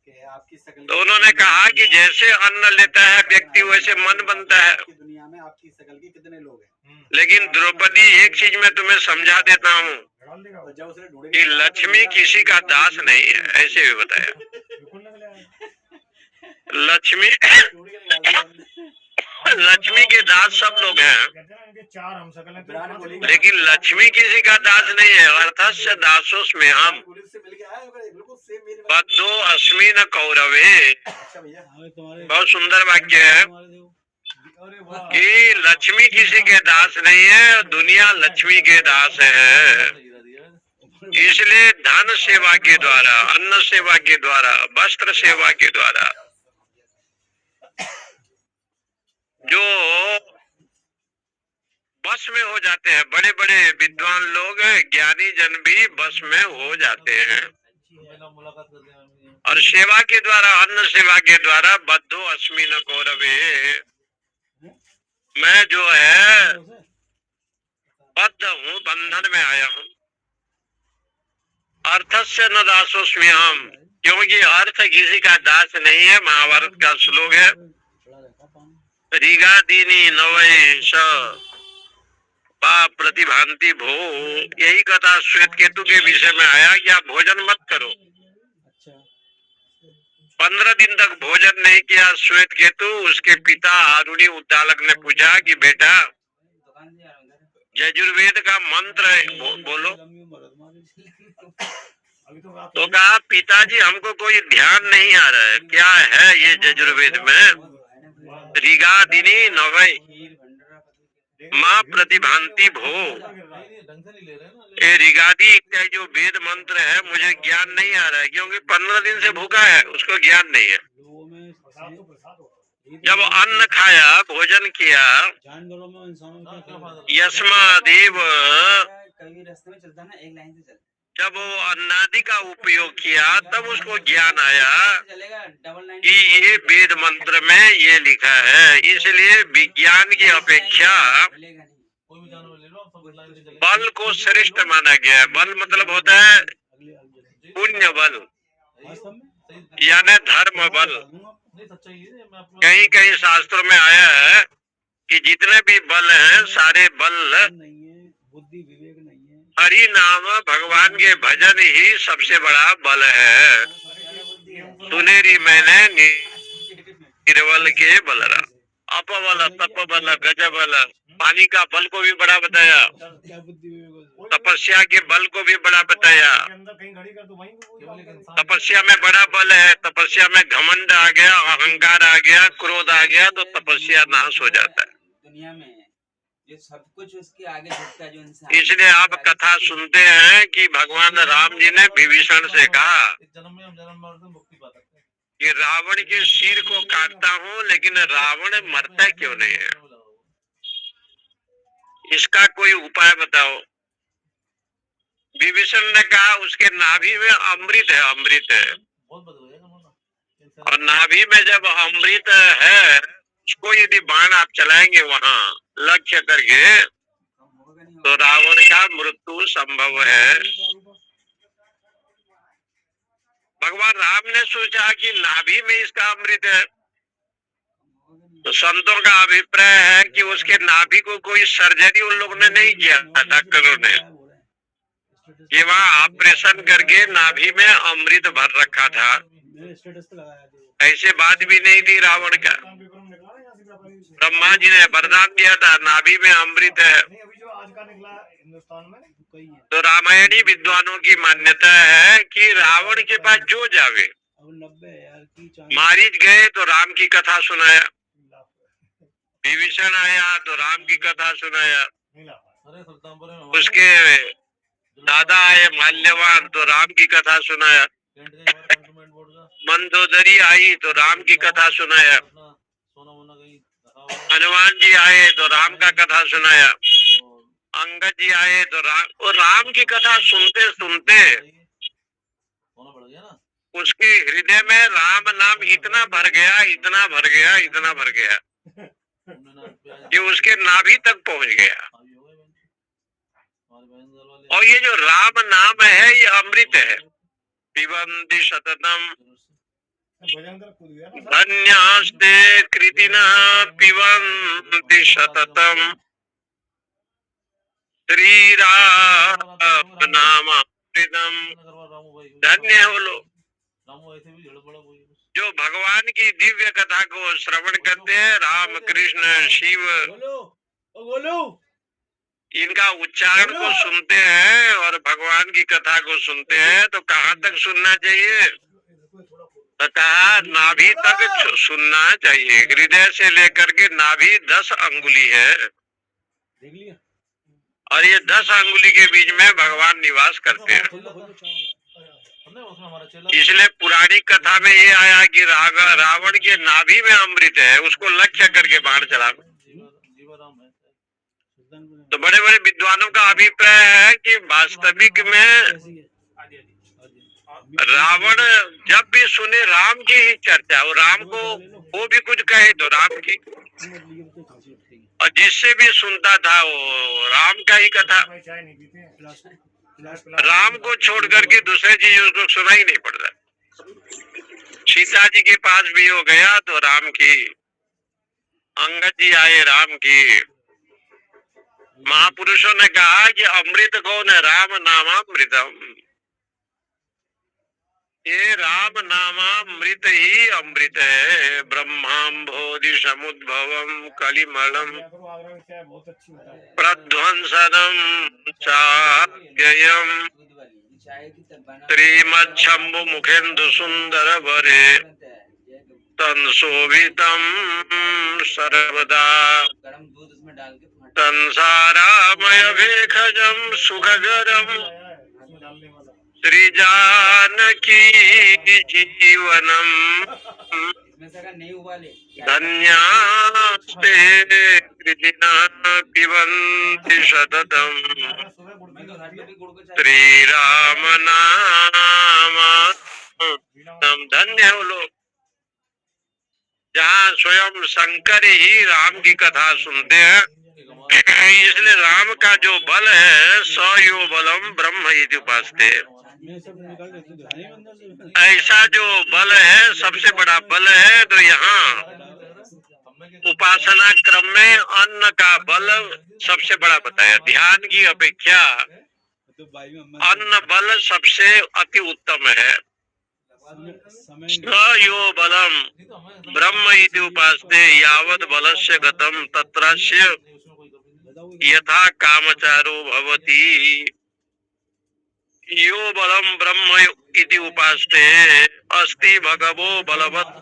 कि आपकी शकल, तो उन्होंने कहा कि जैसे अन्न लेता है व्यक्ति वैसे मन बनता है। दुनिया में आपकी शकल के कितने लोग हैं? लेकिन द्रौपदी, एक चीज मैं तुम्हें समझा देता हूँ कि लक्ष्मी किसी का दास नहीं है, ऐसे भी बताया। लक्ष्मी लक्ष्मी के दास सब लोग हैं, लेकिन लक्ष्मी किसी का दास नहीं है। अर्थस्य दासोस्मि हम बद्धो अस्मि न कौरवे। बहुत सुंदर वाक्य है कि लक्ष्मी किसी के दास नहीं है, दुनिया लक्ष्मी के दास है। इसलिए धन सेवा के द्वारा, अन्न सेवा के द्वारा, वस्त्र सेवा के द्वारा जो बस में हो जाते हैं, बड़े बड़े विद्वान लोग, ज्ञानी जन भी बस में हो जाते हैं। और सेवा के द्वारा, अन्न सेवा के द्वारा बद्धो अस्मि न कौरवे, मैं जो है बद्ध हूँ, बंधन में आया हूँ। अर्थस्य न दासोस्मि हम, क्योंकि अर्थ किसी का दास नहीं है। महाभारत का श्लोक है, ऋगादीनी नवै स पा प्रतिभांति भो। यही कथा श्वेत केतु के विषय में आया कि आप भोजन मत करो। 15 दिन तक भोजन नहीं किया श्वेत केतु। उसके पिता अरुणी उद्दालक ने पूछा कि बेटा यजुर्वेद का मंत्र बोलो। तो कहा, पिताजी हमको कोई ध्यान नहीं आ रहा है, क्या है ये यजुर्वेद में? ऋगादिनी नवै माँ प्रतिभांति भो। ये ऋगादि इत्यादि जो वेद मंत्र है मुझे ज्ञान नहीं आ रहा है, क्योंकि 15 दिन से भूखा है, उसको ज्ञान नहीं है। जब अन्न खाया, भोजन किया, यस्मादेव, जब वो अन्नादि का उपयोग किया तब उसको ज्ञान आया कि ये वेद मंत्र में ये लिखा है। इसलिए विज्ञान की अपेक्षा बल को श्रेष्ठ माना गया है। बल मतलब होता है पुण्य बल, यानी धर्म बल। कहीं कहीं शास्त्रों में आया है कि जितने भी बल हैं सारे बल हरि नाम भगवान के भजन ही सबसे बड़ा बल है। सुनेरी मैंने निर्बल के बलरा, अपबल, तपबल, गजबल। पानी का बल को भी बड़ा बताया, तपस्या के बल को भी बड़ा बताया। तपस्या में बड़ा बल है। तपस्या में घमंड आ गया, अहंकार आ गया, क्रोध आ गया तो तपस्या नाश हो जाता है। दुनिया में ये सब कुछ उसके आगे झुकता जो इंसान। इसलिए आप कथा सुनते हैं कि भगवान राम जी ने विभीषण से कहा कि रावण के सिर को काटता हूँ, लेकिन रावण मरता क्यों नहीं है? इसका कोई उपाय बताओ। विभीषण ने कहा उसके नाभि में अमृत है, अमृत है। बहुत बदल गया ना। और नाभि में जब अमृत है, उसको यदि बाण आप चलाएंगे वहां लक्ष्य करके, तो रावण का मृत्यु संभव है। भगवान राम ने सोचा कि नाभि में इसका अमृत है, तो संतों का अभिप्राय है कि उसके नाभि को कोई सर्जरी उन लोगों ने नहीं किया था, डॉक्टरों ने। ये वहाँ ऑपरेशन करके नाभि में अमृत भर रखा था। ऐसे बात भी नहीं थी रावण का। ब्रह्मा जी ने वरदान दिया था नाभि में अमृत है। तो रामायणी विद्वानों की मान्यता है कि रावण के पास जो जावे, मारीच गए तो राम की कथा सुनाया, विभीषण आया तो राम की कथा सुनाया, उसके दादा आए माल्यवान तो राम की कथा सुनाया, मंदोदरी आई तो राम की कथा सुनाया, हनुमान जी आए तो राम का कथा सुनाया, अंगद जी आए तो राम की कथा सुनते सुनते उसके हृदय में राम नाम इतना भर गया, इतना भर गया, इतना भर गया कि उसके नाभि तक पहुंच गया। और ये जो राम नाम है ये अमृत है। पिबन्ति सततम धन्यास्ते कृतिनः पिबन्ति सततम श्री राम नामामृतम। धन्य हो लोग जो भगवान की दिव्य कथा को श्रवण करते हैं। राम कृष्ण शिव इनका उच्चारण को सुनते हैं और भगवान की कथा को सुनते हैं। तो कहाँ तक सुनना चाहिए? तो कहा नाभि तक सुनना चाहिए। हृदय से लेकर के नाभि 10 अंगुली है और ये 10 अंगुली के बीच में भगवान निवास करते हैं। इसलिए पुरानी कथा में ये आया कि रावण के नाभि में अमृत है, उसको लक्ष्य करके बाण चला। तो बड़े बड़े विद्वानों का अभिप्राय है कि वास्तविक में रावण जब भी सुने राम की ही चर्चा, और राम को वो भी कुछ कहे तो राम की, और जिससे भी सुनता था वो राम का ही कथा। राम को छोड़ करके दूसरे चीज उसको सुना ही नहीं पड़ता। सीता जी के पास भी हो गया तो राम की, अंगद जी आए राम की। महापुरुषों ने कहा कि अमृत कौन है? राम नामामृतम। ये राम नामामृत ही अमृत है। ब्रह्माम्भोधि समुद्भवम कलिमलम प्रध्वंसनम चाव्ययम श्रीमच्छंभु मुखेन्दु सुंदर वरे तन्शोभितम सर्वदा संसारामय भेखजम सुखगरम श्री जानकी जीवनम धन्यास्ते कृतिनः पिबन्ति सततम श्री राम नाम। धन्य हो लोग जहाँ स्वयं शंकर ही राम की कथा सुनते हैं। इसलिए राम का जो बल है स यो बलम ब्रह्म इति उपास्ते। ऐसा जो बल है सबसे बड़ा बल है। तो यहाँ उपासना क्रम में अन्न का बल सबसे बड़ा बताया। ध्यान की अपेक्षा अन्न बल सबसे अति उत्तम है। स यो बलम ब्रह्म इति उपास्ते यावत् बलस्य गतम तत्रस्य यथा कामचारो भवति। यो बलम ब्रह्म इति उपास्ते अस्ति भगवो बलवत्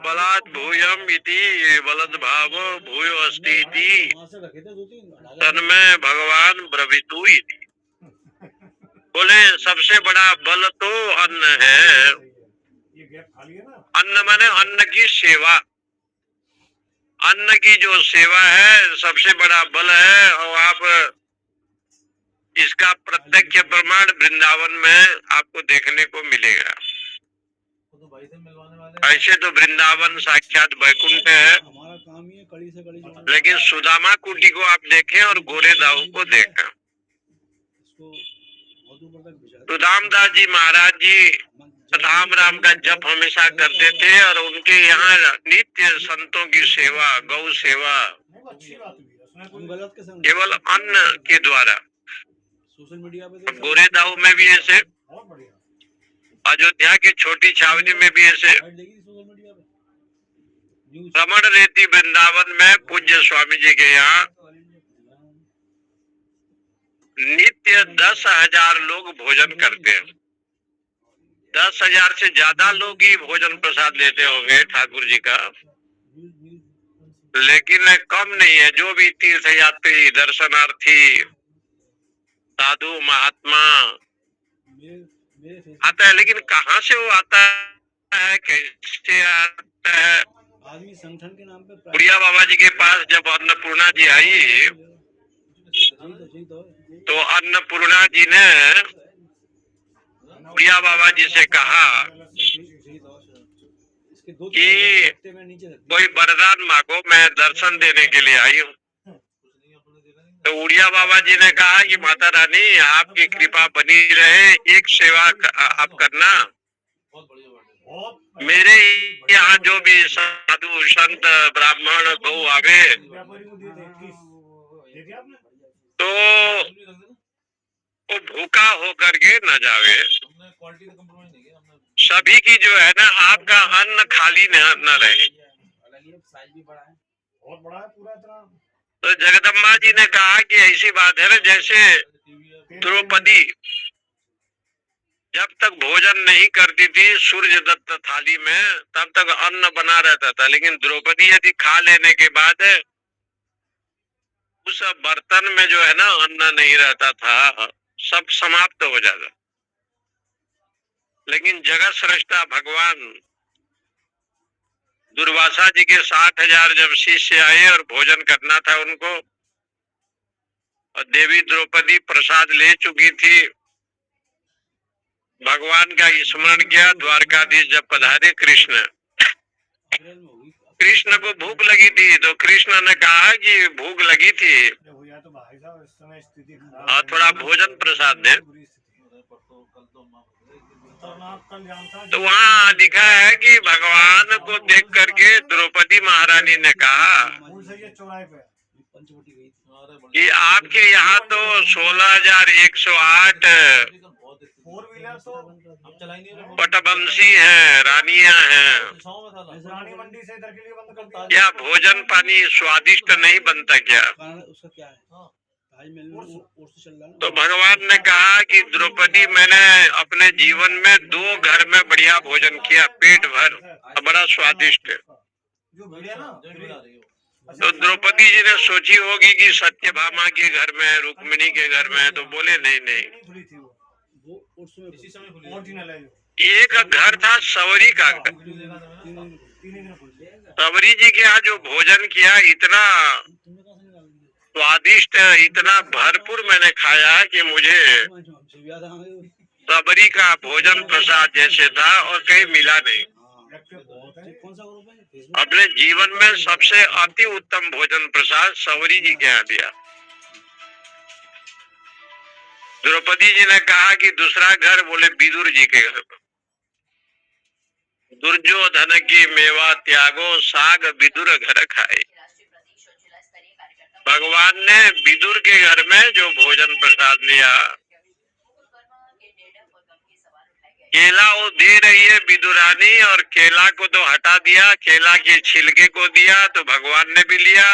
बलात् भूयम इति बलद्भाव भूयो अस्ति इति तन्मे भगवान ब्रवीतु इति। बोले सबसे बड़ा बल तो अन्न है। अन्न माने अन्न की सेवा। अन्न की जो सेवा है सबसे बड़ा बल है। और आप इसका प्रत्यक्ष प्रमाण वृंदावन में आपको देखने को मिलेगा। ऐसे तो वृंदावन साक्षात वैकुंठ है, हमारा काम ही है कड़ी से कड़ी जोड़ना। लेकिन सुदामा कुटी को आप देखें और गोरे दाऊ को देखें। इसको बहुत ऊपर तक भिजा सुदामदास जी महाराज जी राम राम का जप हमेशा करते थे और उनके यहाँ नित्य संतों की सेवा, गौ सेवा, हम गलत के संग केवल अन्न के द्वारा। सोशल मीडिया पे तो गोरे दाऊ में भी ऐसे, बहुत बढ़िया अयोध्या की छोटी छावनी में भी ऐसे, ऐड देगी सोशल मीडिया पे न्यूज़ रमण रेती वृंदावन में पूज्य स्वामी जी के यहाँ नित्य 10,000 लोग भोजन करते हैं। 10,000 से ज्यादा लोग ही भोजन प्रसाद लेते होंगे ठाकुर जी का, लेकिन कम नहीं है। जो भी तीर्थ यात्री, दर्शनार्थी, साधु, महात्मा मेरे आता है, लेकिन कहाँ से वो आता है, कैसे आता है? आदमी संगठन के नाम पे बुढ़िया बाबा जी के पास जब अन्नपूर्णा जी आई तो अन्नपूर्णा जी ने बुढ़िया बाबा जी से कहा कि कोई वरदान मांगो, मैं दर्शन देने के लिए आई हूँ। तो उड़िया बाबा जी ने कहा कि माता रानी आपकी कृपा बनी रहे, एक सेवा आप करना, मेरे यहाँ जो भी साधु संत ब्राह्मण गौ आवे तो वो भूखा होकर के न जावे। सभी की जो है ना, आपका अन्न खाली न रहे। तो जगदम्बा जी ने कहा कि ऐसी बात है ना, जैसे द्रौपदी जब तक भोजन नहीं करती थी सूर्य दत्त थाली में, तब तक अन्न बना रहता था, लेकिन द्रौपदी यदि खा लेने के बाद उस बर्तन में जो है ना अन्न नहीं रहता था, सब समाप्त हो जाता। लेकिन जगत सृष्टा भगवान दुर्वासा जी के 60,000 जब शिष्य आए और भोजन करना था उनको, और देवी द्रौपदी प्रसाद ले चुकी थी, भगवान का स्मरण किया। द्वारकाधीश जब पधारे कृष्ण को भूख लगी थी, तो कृष्ण ने कहा कि भूख लगी थी और थोड़ा भोजन प्रसाद दे। तो वहाँ लिखा है कि भगवान को देख करके द्रौपदी महारानी ने कहा कि आपके यहाँ तो 16,108 पटवंशी हैं, रानियां हैं, क्या भोजन पानी स्वादिष्ट नहीं बनता क्या? उसका क्या है तो भगवान ने कहा कि द्रौपदी, मैंने अपने जीवन में 2 घर में बढ़िया भोजन किया, पेट भर, बड़ा स्वादिष्ट। तो द्रौपदी जी ने सोची होगी कि सत्यभामा के घर में, रुक्मिणी के घर में, तो बोले नहीं नहीं। एक घर था सवरी का घर, सवरी जी के यहाँ जो भोजन किया इतना स्वादिष्ट, इतना भरपूर मैंने खाया कि मुझे सबरी का भोजन प्रसाद जैसे था और कहीं मिला नहीं। अपने जीवन में सबसे अति उत्तम भोजन प्रसाद सवरी जी के यहाँ दिया। द्रौपदी जी ने कहा कि दूसरा घर, बोले विदुर जी के घर। दुर्योधन की मेवा त्यागो, साग विदुर घर खाए। भगवान ने विदुर के घर में जो भोजन प्रसाद लिया, केला वो दे रही है विदुरानी, और केला को तो हटा दिया, केला के छिलके को दिया, तो भगवान ने भी लिया,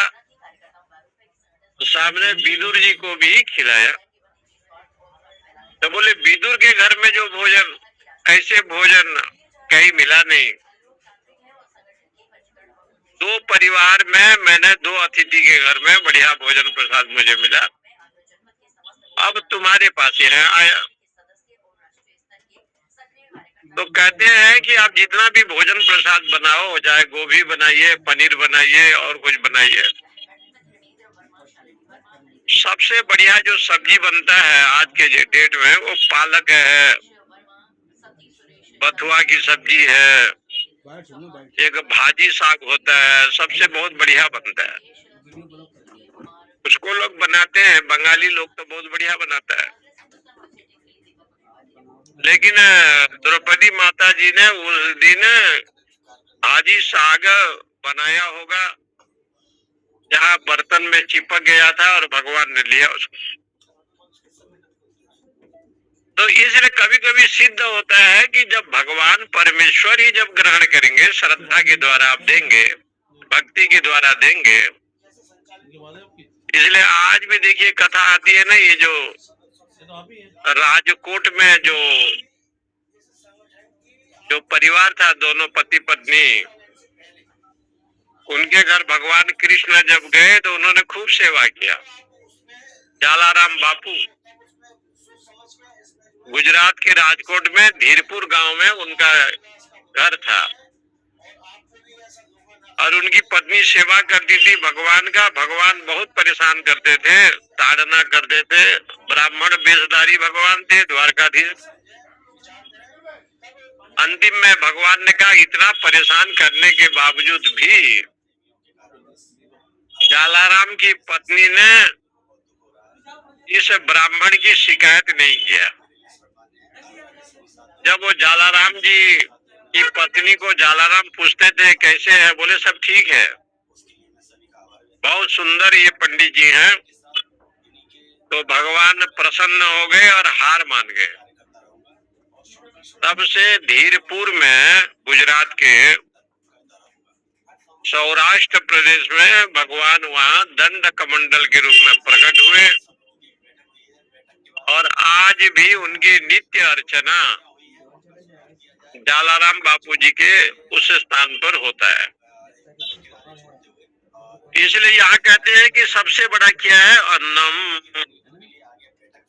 तो सामने विदुर जी को भी खिलाया। तो बोले विदुर के घर में जो भोजन, ऐसे भोजन कहीं मिला नहीं। 2 परिवार में मैंने 2 अतिथि के घर में बढ़िया भोजन प्रसाद मुझे मिला, अब तुम्हारे पास यहाँ आया। तो कहते हैं कि आप जितना भी भोजन प्रसाद बनाओ, चाहे गोभी बनाइए, पनीर बनाइए और कुछ बनाइए, सबसे बढ़िया जो सब्जी बनता है आज के डेट में वो पालक है, बथुआ की सब्जी है, एक भाजी साग होता है, सबसे बहुत बढ़िया बनता है। उसको लोग बनाते हैं, बंगाली लोग तो बहुत बढ़िया बनाता है। लेकिन द्रौपदी माता जी ने उस दिन भाजी साग बनाया होगा, जहाँ बर्तन में चिपक गया था और भगवान ने लिया उसको। तो इसलिए कभी कभी सिद्ध होता है कि जब भगवान परमेश्वर ही जब ग्रहण करेंगे, श्रद्धा के द्वारा आप देंगे, भक्ति के द्वारा देंगे। इसलिए आज भी देखिए कथा आती है ना, ये जो राजकोट में जो परिवार था, दोनों पति पत्नी, उनके घर भगवान कृष्ण जब गए तो उन्होंने खूब सेवा किया। जालाराम बापू गुजरात के राजकोट में धीरपुर गांव में उनका घर था और उनकी पत्नी सेवा करती थी भगवान का। भगवान बहुत परेशान करते थे, ताड़ना करते थे। ब्राह्मण वेशधारी भगवान थे, द्वारकाधीश। अंतिम में भगवान ने कहा, इतना परेशान करने के बावजूद भी जालाराम की पत्नी ने इस ब्राह्मण की शिकायत नहीं किया। जब वो जालाराम जी की पत्नी को जालाराम पूछते थे कैसे है, बोले सब ठीक है, बहुत सुंदर ये पंडित जी हैं। तो भगवान प्रसन्न हो गए और हार मान गए। तब से धीरपुर में, गुजरात के सौराष्ट्र प्रदेश में, भगवान वहाँ दंड कमंडल के रूप में प्रकट हुए और आज भी उनकी नित्य अर्चना जालाराम बापू जी के उस स्थान पर होता है। इसलिए यहाँ कहते हैं कि सबसे बड़ा क्या है, अन्नम,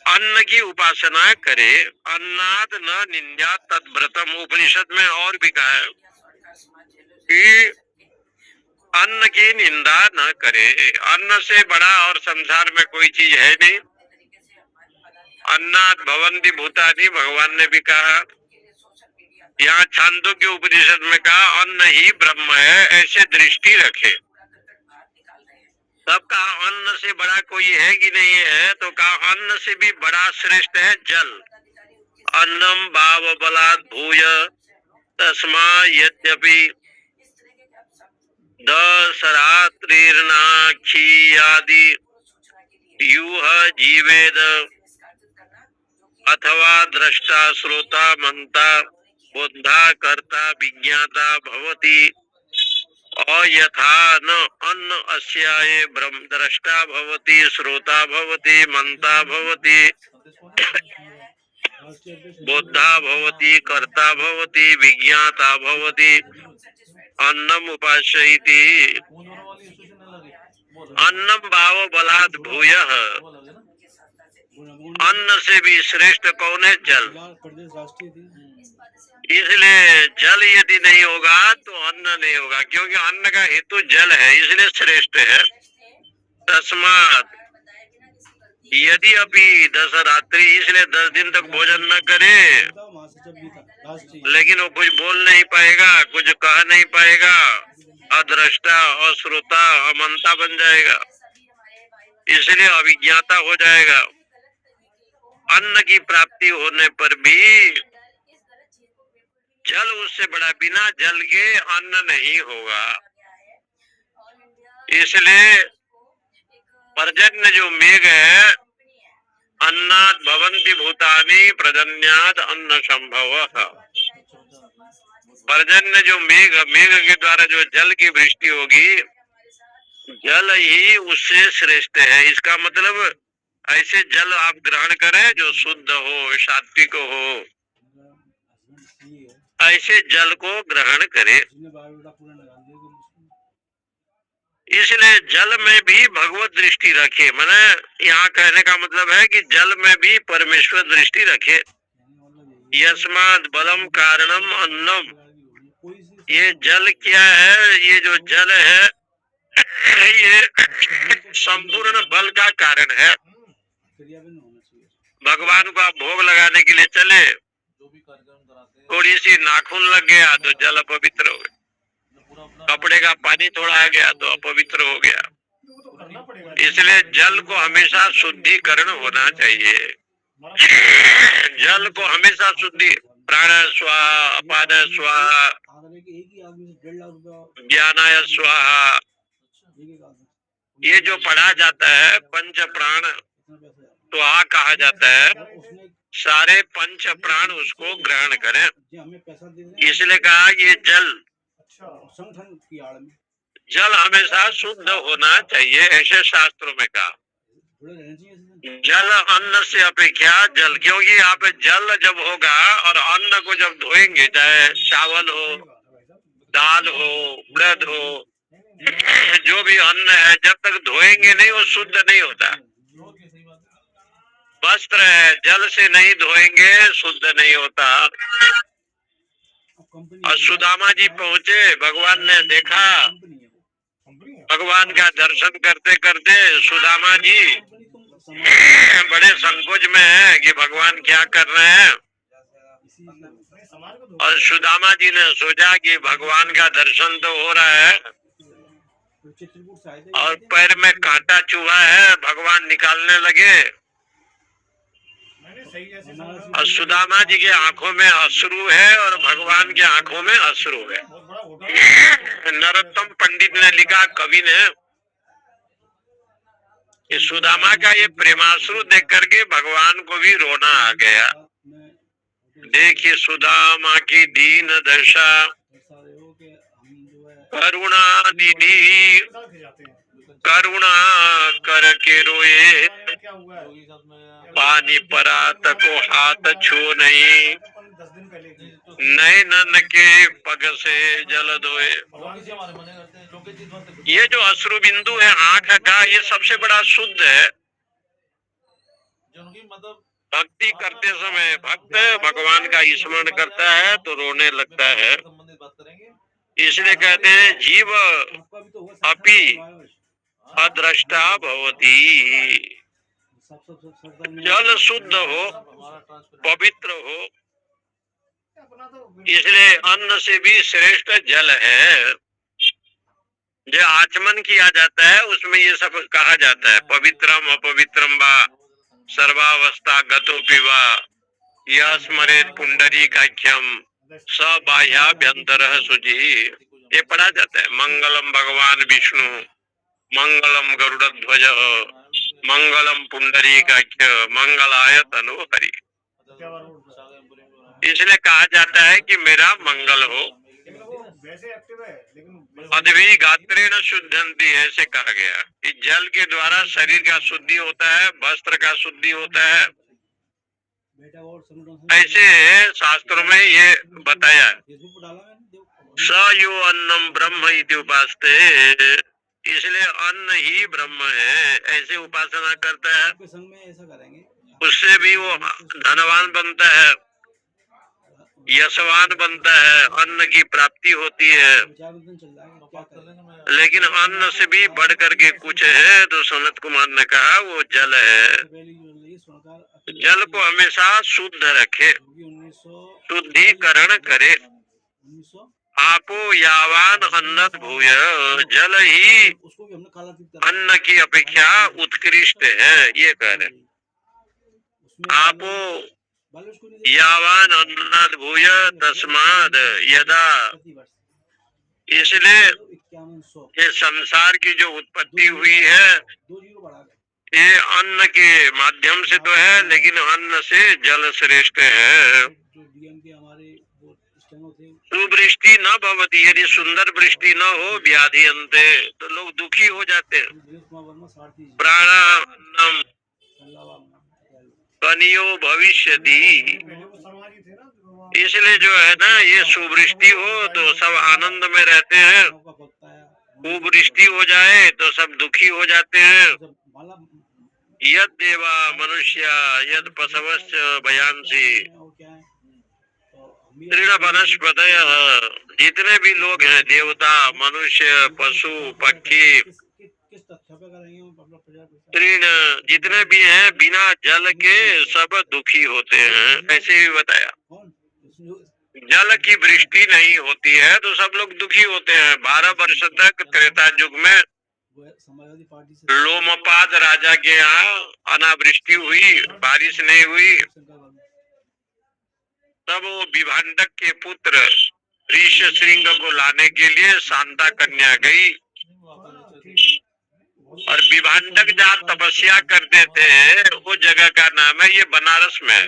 अन्न की उपासना करे। अन्नाद न निंदा तद व्रतम, उपनिषद में और भी कहा है कि अन्न की निंदा न करे। अन्न से बड़ा और संसार में कोई चीज है नहीं। अन्नाद भवन्ति भूतानि, भगवान ने भी कहा। यहाँ छांदोग्य उपनिषद में कहा अन्न ही ब्रह्म है, ऐसे दृष्टि रखे। तब कहा अन्न से बड़ा कोई है कि नहीं है, तो कहा अन्न से भी बड़ा श्रेष्ठ है जल। अन्नम भाव बलात् भूय तस्मा यद्यपि दशरात्रिर्नाक्षी आदि यूह जीवेद अथवा दृष्टा श्रोता मंता बुद्धा कर्ता विज्ञाता भवति अयथा न अन्न अस्याये ब्रह्म दृष्टा भवति श्रोता भवति मंता भवति बुद्धा भवति कर्ता भवति विज्ञाता भवति अन्नम उपास्यति। अन्नम भाव बलात् भूयः, अन्न से भी श्रेष्ठ कौन है, जल। इसलिए जल यदि नहीं होगा तो अन्न नहीं होगा, क्योंकि अन्न का हेतु जल है, इसलिए श्रेष्ठ है। तस्मात् यदि अभी 10 रात्रि, इसलिए 10 दिन तक भोजन न करे, लेकिन वो कुछ बोल नहीं पाएगा, कुछ कह नहीं पाएगा, अदृष्टा, अश्रोता, अमंता बन जाएगा, इसलिए अविज्ञाता हो जाएगा। अन्न की प्राप्ति होने पर भी जल उससे बड़ा, बिना जल के अन्न नहीं होगा। इसलिए पर्जन्य जो मेघ है, अन्नात् भवन्ति भूतानि पर्जन्यात् अन्न संभवः। पर्जन्य जो मेघ, मेघ के द्वारा जो जल की वृष्टि होगी, जल ही उससे श्रेष्ठ है। इसका मतलब ऐसे जल आप ग्रहण करें जो शुद्ध हो, सात्विक हो, ऐसे जल को ग्रहण करें। इसलिए जल में भी भगवत दृष्टि रखे। मैंने यहाँ कहने का मतलब है कि जल में भी परमेश्वर दृष्टि रखे। यस्मात् बलम कारणम अन्नम, ये जल क्या है, ये जो जल है ये संपूर्ण बल का कारण है। क्रिया भी नहीं होना चाहिए। भगवान को आप भोग लगाने के लिए चले, जो भी कार्यक्रम कराते हैं थोड़ी सी नाखून लग गया तो जल अपवित्र हो गया, पूरा अपना कपड़े का पानी थोड़ा आ गया तो अपवित्र हो गया। वो तो करना पड़ेगा। इसलिए जल को हमेशा शुद्धिकरण होना चाहिए। जल को हमेशा शुद्धि, प्राण स्वाहा, अपान स्वाहा, आगरे के एक ही आदमी से 1.5 लाख रुपया ज्ञानाय स्वाहा, एक एक आदमी ये जो पढ़ा जाता है पंच प्राण इतना पैसा जाता स्वाहा कहा जाता है। है। उसने सारे पंच प्राण उसको ग्रहण करें, जो हमें पैसा दे रहे हैं इसलिए कहा ये जल, अच्छा संगठन की आड़ में जल हमेशा शुद्ध होना चाहिए, ऐसे शास्त्रों में कहा। जुड़े रहना चाहिए इससे। जल अन्न से अपेक्षा जल, क्योंकि यहाँ पे जल जब होगा और अन्न को जब धोएंगे, चाहे चावल हो, दाल हो, उड़द हो, जो भी अन्न है, जब तक धोएंगे नहीं वो शुद्ध नहीं होता। वस्त्र है, जल से नहीं धोएंगे शुद्ध नहीं होता। कंपनी और सुदामा जी पहुँचे, भगवान ने देखा, कंपनी है वो। कंपनी है। भगवान का दर्शन करते करते सुदामा जी कंपनी तुम समाज बड़े संकोच में है कि भगवान क्या कर रहे हैं। इसी नहीं, समाज को और सुदामा जी ने सोचा कि भगवान का दर्शन तो हो रहा है चित्रकूट से आए थे और पैर में कांटा चुभा है, भगवान निकालने लगे नहीं, सही है, बहुत और सुदामा जी के आंखों में अश्रु है और भगवान के आंखों में अश्रु है। बड़ा होटल नरोत्तम पंडित ने लिखा, कवि ने, कि सुदामा का ये प्रेमाश्रु देख करके भगवान को भी रोना आ गया। देखिए सुदामा की दीन दशा, सारे हो के हम जो है करुणा निधि, जाते हैं। करुणा करके रोए, क्या हुआ है? योगी साहब में पानी परात को हाथ छू नहीं, 10 दिन पहले की। नैनन के पग से जल धोए। भगवान से हमारे मने करते हैं लोग चीज बात ये जो अश्रु बिंदु है आंख का, ये सबसे बड़ा शुद्ध है। जो उनकी मतलब भक्ति करते समय भक्त भगवान का स्मरण करता है तो रोने लगता है। संबंधित बात करेंगे। इसलिए कहते हैं जीव आपका भी तो होगा अपि अदृष्टा भवति। जल शुद्ध हो, पवित्र हो, अपना तो इसलिए अन्न से भी श्रेष्ठ जल है। जो आचमन किया जाता है उसमें ये सब कहा जाता है, पवित्रम अपवित्रम वा सर्वावस्था गतो पिवा यह स्मरेत पुंडरीकाख्यम स बाह्याभ्यंतर शुचि। ये पढ़ा जाता है। मंगलम भगवान विष्णु, मंगलम गरुड़ध्वज, मंगलम पुंडरीकाख्य, मंगलाय तनु हरि। इसलिए कहा जाता है कि मेरा मंगल हो। लेकिन वो वैसे एक्टिव है, लेकिन अद्वि गात्रेण शुद्धंति, ऐसे कहा गया कि जल के द्वारा शरीर का शुद्धि होता है, वस्त्र का शुद्धि होता है। ऐसे शास्त्रों में ये बताया है। स यो अन्नम ब्रह्म इति उपासते, इसलिए अन्न ही ब्रह्म है, ऐसे उपासना करता है। संग में ऐसा करेंगे, उससे भी वो धनवान बनता है, यशवान बनता है, अन्न की प्राप्ति होती है। लेकिन अन्न से भी बढ़ करके कुछ है तो सनत कुमार ने कहा वो जल है। जल को हमेशा शुद्ध रखे, शुद्धिकरण करे। आपो यावान अन्नत भूय, जल ही अन्न की अपेक्षा उत्कृष्ट है, ये कह रहे। आपो यावान अन्नत भूय तस्माद यदा, इसलिए ये संसार की जो उत्पत्ति हुई है ये अन्न के माध्यम से तो है, लेकिन अन्न से जल श्रेष्ठ है। सुवृष्टि न भवती, यदि सुंदर वृष्टि न हो व्याधि अंते तो लोग दुखी हो जाते हैं। प्राणान्नम कनियो भविष्यति, इसलिए जो है ना ये सुवृष्टि हो तो सब आनंद में रहते हैं, कुवृष्टि हो जाए तो सब दुखी हो जाते हैं। यद देवा मनुष्य यद पशवश्च भयांसी तृण वनस्पतय, जितने भी लोग हैं, देवता, मनुष्य, पशु, पक्षी, तृण जितने भी हैं बिना जल के सब दुखी होते हैं, ऐसे भी बताया। जल की वृष्टि नहीं होती है तो सब लोग दुखी होते हैं। 12 वर्ष तक त्रेता युग में लोमपाद राजा के यहाँ अनावृष्टि हुई, बारिश नहीं हुई। तब वो विभांडक के पुत्र ऋष श्रृंग को लाने के लिए शांता कन्या गई, और विभांडक जहाँ तपस्या करते थे वो जगह का नाम है, ये बनारस में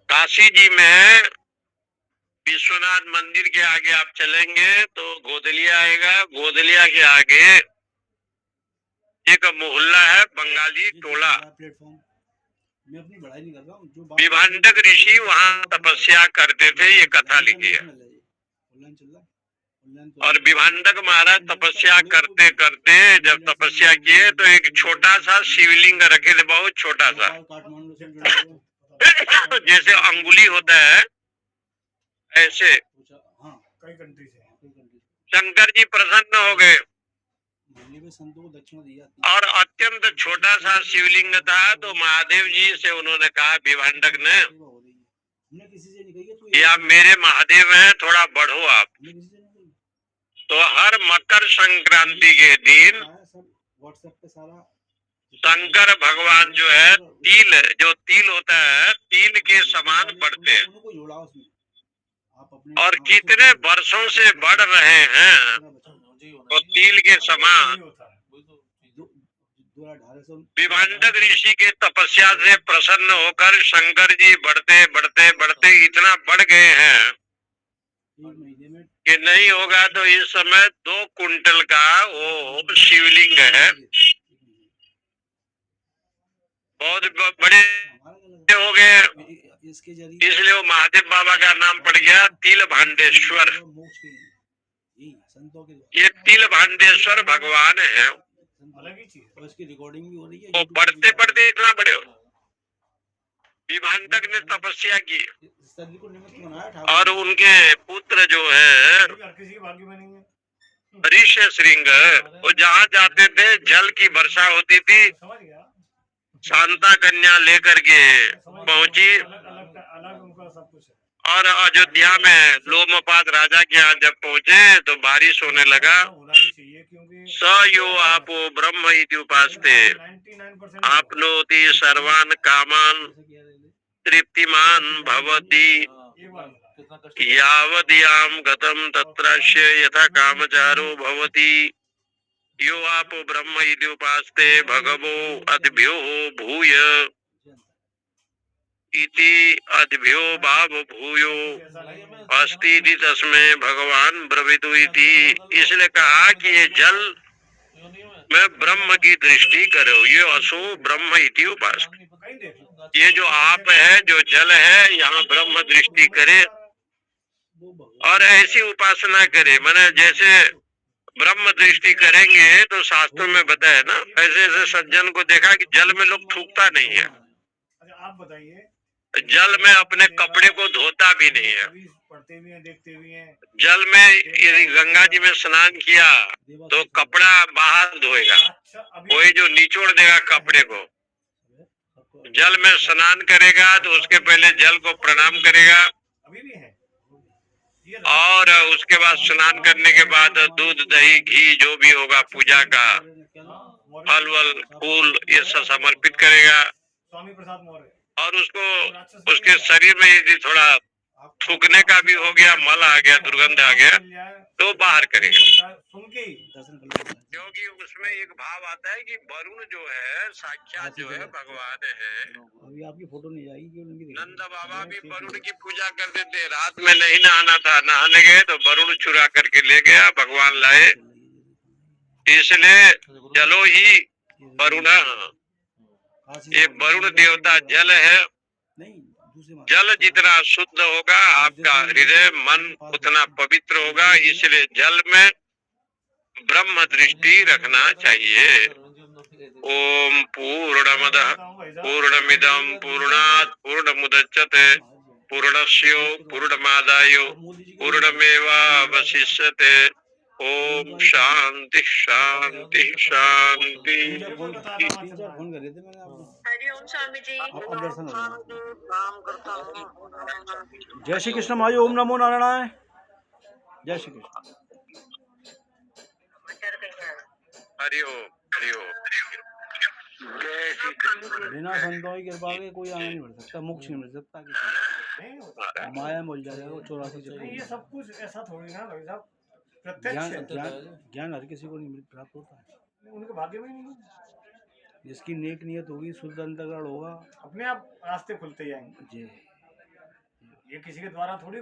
काशी जी में विश्वनाथ मंदिर के आगे आप चलेंगे तो गोदलिया आएगा। गोदलिया के आगे एक मोहल्ला है, बंगाली टोला। विभांडक ऋषि वहाँ तपस्या करते थे, ये कथा लिखी है। और विभांडक महाराज तपस्या करते करते जब तपस्या किए तो एक छोटा सा शिवलिंग रखे थे, बहुत छोटा सा, जैसे अंगुली होता है ऐसे। शंकर जी प्रसन्न हो गए और अत्यंत छोटा सा शिवलिंग था, तो महादेव जी से उन्होंने कहा, विभांडक ने, ये आप मेरे महादेव हैं, थोड़ा बढ़ो आप। तो हर मकर संक्रांति के दिन शंकर भगवान जो है तिल होता है, तिल के समान बढ़ते हैं, और कितने वर्षों से बढ़ रहे हैं तो तिल के समान। विभांडक ऋषि के तपस्या से प्रसन्न होकर शंकर जी बढ़ते बढ़ते बढ़ते इतना बढ़ गए हैं कि नहीं होगा तो इस समय 2 कुंटल का वो शिवलिंग है, बहुत बड़े हो गए, इसलिए वो महादेव बाबा का नाम पड़ गया तिल भांडेश्वर। ये तिल भांडेश्वर भगवान है। वो बढ़ते बढ़ते इतना बड़े हो। विभांडक ने तपस्या की और उनके पुत्र जो है ऋष श्रृंग, वो जहाँ जाते थे जल की वर्षा होती थी। शांता कन्या लेकर के पहुंची और अयोध्या में लोमपाद राजा के यहाँ जब पहुंचे तो बारिश होने लगा। स यो आपो ब्रह्म इति उपास्ते आपनोति सर्वान कामान तृप्तिमान भवति यावद्याम गतम तत्रास्य यथा कामचारो भवति यो आपो ब्रह्म इति उपास्ते भगवो अद्भ्यो भूय इति अद्भ्यो भाव भूयो अस्ति इति तस्मै भगवान ब्रवीतु इति। इसलिए कहा कि ये जल में ब्रह्म की दृष्टि करो, ये असो ब्रह्म इति उपास्ते। ये जो आप है, जो जल है, यहाँ ब्रह्म दृष्टि करे और ऐसी उपासना करे। माने जैसे ब्रह्म दृष्टि करेंगे तो शास्त्रों में बताया ना, ऐसे ऐसे सज्जन को देखा कि जल में लोग थूकता नहीं है। आप बताइए, जल में अपने कपड़े को धोता भी नहीं है। पढ़ते भी हैं, देखते भी हैं। जल में यदि गंगा जी में स्नान किया तो कपड़ा बाहर धोएगा, वही जो निचोड़ देगा कपड़े को। जल में स्नान करेगा तो उसके पहले जल को प्रणाम करेगा, अभी भी है। और उसके बाद स्नान करने के बाद दूध दही घी जो भी होगा पूजा का फल वल फूल ये सब समर्पित करेगा। स्वामी प्रसाद मौर्य। और उसको उसके शरीर में यदि थोड़ा थूकने का भी हो गया, मल आ गया, दुर्गंध आ गया, तो बाहर करेगा। क्योंकि उसमें एक भाव आता है कि वरुण जो है साक्षात जो है भगवान है। अभी आपकी फोटो नहीं आएगी। नंद बाबा भी वरुण की पूजा करते थे। रात में नहीं नहाना था, नहाने गए तो वरुण चुरा करके ले गया, भगवान लाए। इसलिए जलो ही वरुण, ये वरुण देवता जल है। जल जितना शुद्ध होगा आपका हृदय मन उतना पवित्र होगा। इसलिए जल में ब्रह्म दृष्टि रखना चाहिए। ओम पूर्णमदः पूर्णमिदं पूर्णात् पूर्णमुदच्यते पूर्णस्य पूर्णमादाय पूर्णमेवावशिष्यते। ओम शांति शांति शांति। फोन कर रहे थे मैंने आपको। हरिओम स्वामी जी। अब दर्शन हो गए। काम करता हूँ। जय श्री कृष्ण भाई, ओम नमो नारायण। जय श्री कृष्ण। हरिओम हरिओम। जय श्री कृष्ण। बिना संतों की कृपा के कोई आगे नहीं बढ़ सकता, मोक्ष नहीं मिल सकता किसी को। माया मिल जाएगा वो 84 चक्कर। ये सब कुछ ऐसा थोड़ी ना भाई साहब, ज्ञान प्रत्यक्ष है। ज्ञान हर किसी को नहीं प्राप्त होता है। उनके भाग्य में ही नहीं है। जिसकी नेक नियत होगी, शुद्ध अंतःकरण होगा, अपने आप रास्ते खुलते जाएंगे। जी। ये किसी के द्वारा थोड़ी